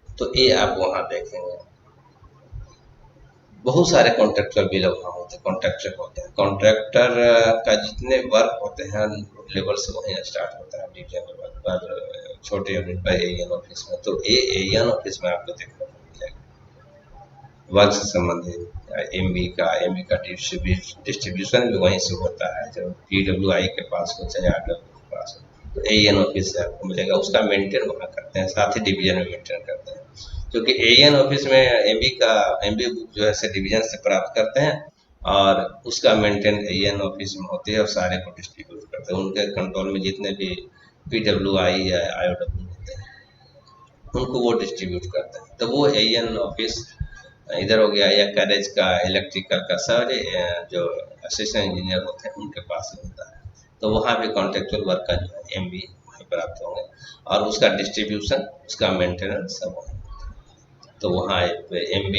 तो ये आप वहाँ देखेंगे। बहुत सारे कॉन्ट्रैक्टर बिल वहाँ होते हैं, कॉन्ट्रैक्टर होते हैं, कॉन्ट्रैक्टर का जितने वर्क होते हैं लेवल से वहीं स्टार्ट होता है, डिवीजन लेवल पर, छोटे यूनिट पर AN ऑफिस में, तो AN ऑफिस में आपको देखने को मिलेगा। वर्क से संबंधित एमबी का डिस्ट्रीब्यूशन भी वहीं से होता है, जब PWI के पास हो चाहे RW के पास हो, तो AEN ऑफिस से आपको मिलेगा, उसका मेंटेन वहाँ करते हैं, साथ ही डिवीजन में मेंटेन करते हैं, क्योंकि AEN ऑफिस में एमबी बुक जो है से डिवीजन से प्राप्त करते हैं और उसका मेंटेन AEN ऑफिस में होती है और सारे को डिस्ट्रीब्यूट करते हैं, उनके कंट्रोल में जितने भी PWI या IOW होते हैं उनको वो डिस्ट्रीब्यूट करते हैं। तो वो AEN ऑफिस इधर हो गया, या कैरेज का, इलेक्ट्रिकल का, सारे जो असिस्टेंट इंजीनियर होते हैं उनके पास होता है, तो वहाँ भी कॉन्ट्रेक्चुअल वर्क का जो है MB प्राप्त होंगे और उसका डिस्ट्रीब्यूशन, उसका मेंटेनेंस सब होगा। तो वहाँ एक MB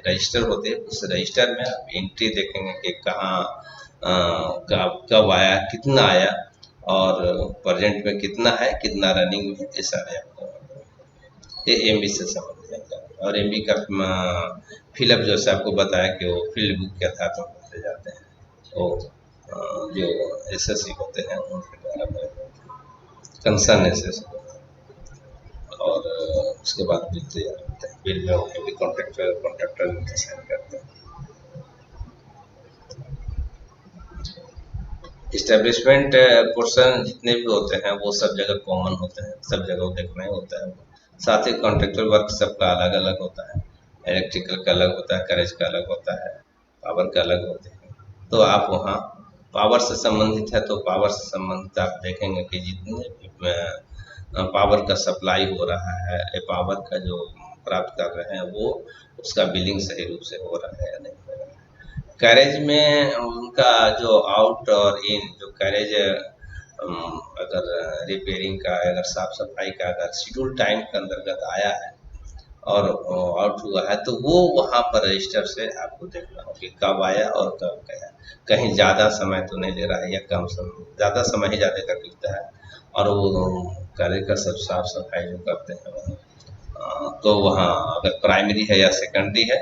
रजिस्टर होते हैं, उस रजिस्टर में आप एंट्री देखेंगे कि कहाँ कब आया, कितना आया और प्रेजेंट में कितना है, कितना रनिंग में, ये सारे आपको ये MB से संबंधित है। और MB का फिलअप जैसे आपको बताया कि वो फील्ड बुक के आधार पर होते जाते हैं, वो जो SSC होते हैं उनके द्वारा कंसर्न SSC और उसके बाद बिल तैयार होते हैं, बिल में होंगे भी कॉन्ट्रैक्टर साइन करते हैं। इस्टेब्लिशमेंट पोर्शन जितने भी होते हैं वो सब जगह कॉमन होते हैं, सब जगह देखना ही होता है। साथ ही कॉन्ट्रेक्चुअल वर्क सबका अलग अलग होता है, इलेक्ट्रिकल का अलग होता है, कैरेज का अलग होता है, पावर का अलग होते हैं। तो आप वहाँ पावर से संबंधित है तो पावर से संबंधित आप देखेंगे कि जितने पावर का सप्लाई हो रहा है, पावर का जो प्राप्त कर रहे हैं वो उसका बिलिंग सही रूप से हो रहा है या नहीं हो रहा है। कैरेज में उनका जो आउट और इन, जो कैरेज अगर रिपेयरिंग का, अगर साफ सफाई का अगर शेड्यूल टाइम के अंतर्गत आया है और आउट हुआ है तो वो वहाँ पर रजिस्टर से आपको देखना हो कि कब आया और कब गया, कहीं ज़्यादा समय तो नहीं ले रहा है या कम समय, ज़्यादा समय ही ज़्यादा कर लेता है और वो कैरेज का सब साफ सफाई जो करते हैं तो वहाँ अगर प्राइमरी है या सेकेंडरी है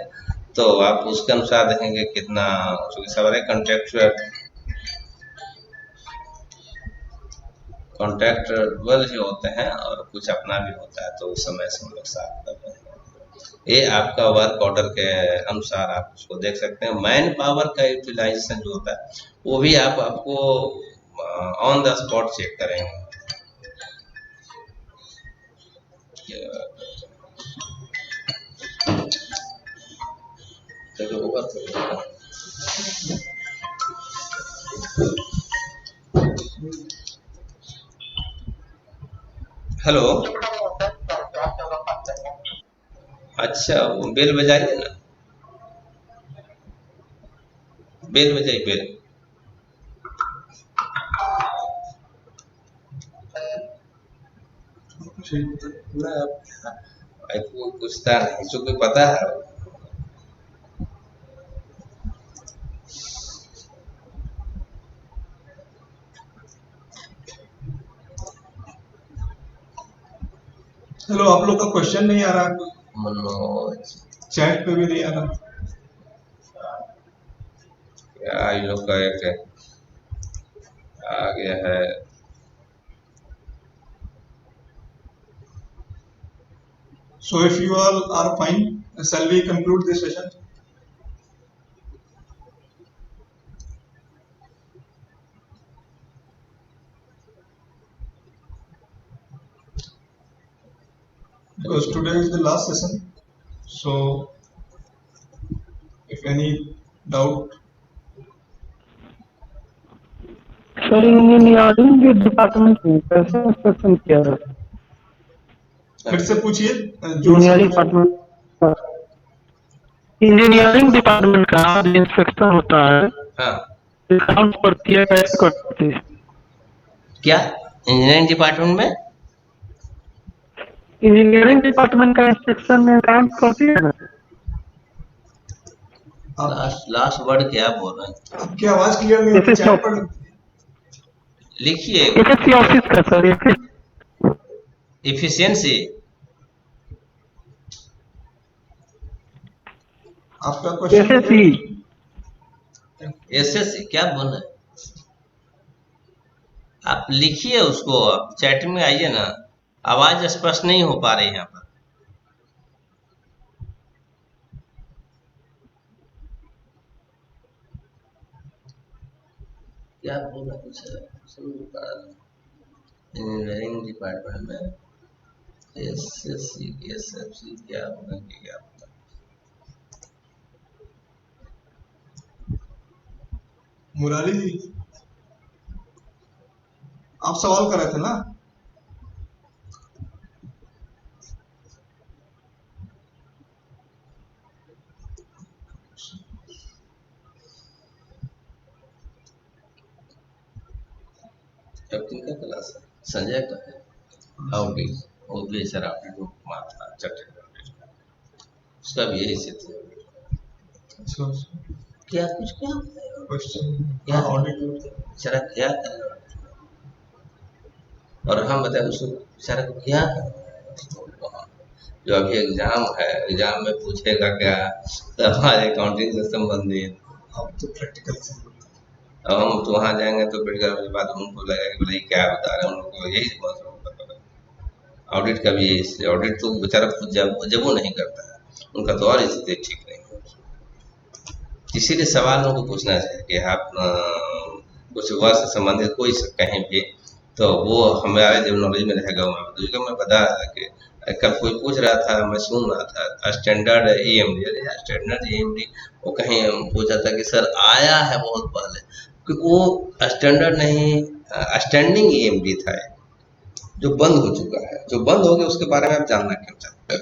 तो आप उसके अनुसार देखेंगे कितना, क्योंकि सारे कॉन्ट्रैक्चुअल ही होते हैं और कुछ अपना भी होता है, तो उस समय से हम लोग साफ कर रहे हैं। ये आपका वर्क ऑर्डर के अनुसार आप उसको देख सकते हैं। मैन पावर का यूटिलाइजेशन जो होता है वो भी आपको ऑन द स्पॉट चेक करेंगे। हेलो, अच्छा वो बेल बजाइए ना, बेल बजाइए, बेल। आपको पूछता नहीं, जो कोई पता है। हेलो, आप लोग का क्वेश्चन नहीं आ रहा, मनोज चैट पे भी नहीं आ रहा। क्या इन लोग का एक आ गया है, So if you all are fine, shall we conclude this session? Because today is the last session, so if any doubt, sir engineering के डिपार्टमेंट में कैसे इंस्पेक्शन किया है? फिर से पूछिए। इंजीनियरिंग डिपार्टमेंट का जो इंस्पेक्शन होता है, हाँ अकाउंट प्रक्रिया कैसे करते हैं? क्या इंजीनियरिंग डिपार्टमेंट में इंजीनियरिंग डिपार्टमेंट का इंस्पेक्शन में अकाउंट करती है ना? लास्ट वर्ड क्या बोल रहे हैं? आपकी आवाज क्लियर नहीं है, चैट पर लिखिए। एसएससी ऑफिस का सर, इफिशियंसी, आपका क्वेश्चन एसएससी क्या बोल रहे हैं? आप लिखिए उसको, चैट में आइए ना, आवाज स्पष्ट नहीं हो पा रही यहाँ पर। क्या बोला कुछ समझ नहीं पा रहा। इंजीनियरिंग डिपार्टमेंट में एसएससी एसएफसी क्या होगा कि क्या होगा। मुरारी जी, आप सवाल कर रहे थे ना? अब किनका क्लास है? संजय का है। आउटडीट वो बेचारा अपडेट माथा चटे उसका भी यही स्थिति है। अच्छा, क्या कुछ क्या क्वेश्चन क्या ऑडिट बेचारा क्या कर रहा है? और हम बताए उसको बेचारा को क्या करना है? जो अभी एग्जाम है, एग्जाम में पूछेगा क्या तो हमारे अकाउंटिंग से संबंधित। अब तो प्रैक्टिकल से अब हम तो वहां जाएंगे तो प्रैक्टिकल के बाद उनको लगेगा कि भाई क्या बता रहे हैं, उन लोगों को यही समझ ऑडिट का भी यही। ऑडिट तो बेचारा खुद जब वो नहीं करता है उनका तो और स्थिति ठीक नहीं है। इसीलिए सवाल उनको पूछना चाहिए कि आप कुछ वर्क से संबंधित कोई कहीं भी तो वो हमारे जब नॉलेज में रहेगा वहाँ तो मैं बता रहा था कि कल कोई पूछ रहा था, मैं सुन रहा था स्टैंडर्ड ईएमडी। अरे स्टैंडर्ड ईएमडी वो कहीं पूछा था कि सर आया है बहुत पहले, कि वो स्टैंडर्ड नहीं स्टैंडिंग ईएमडी था जो बंद हो चुका है। जो बंद हो गया उसके बारे में आप जानना क्यों चाहते हैं?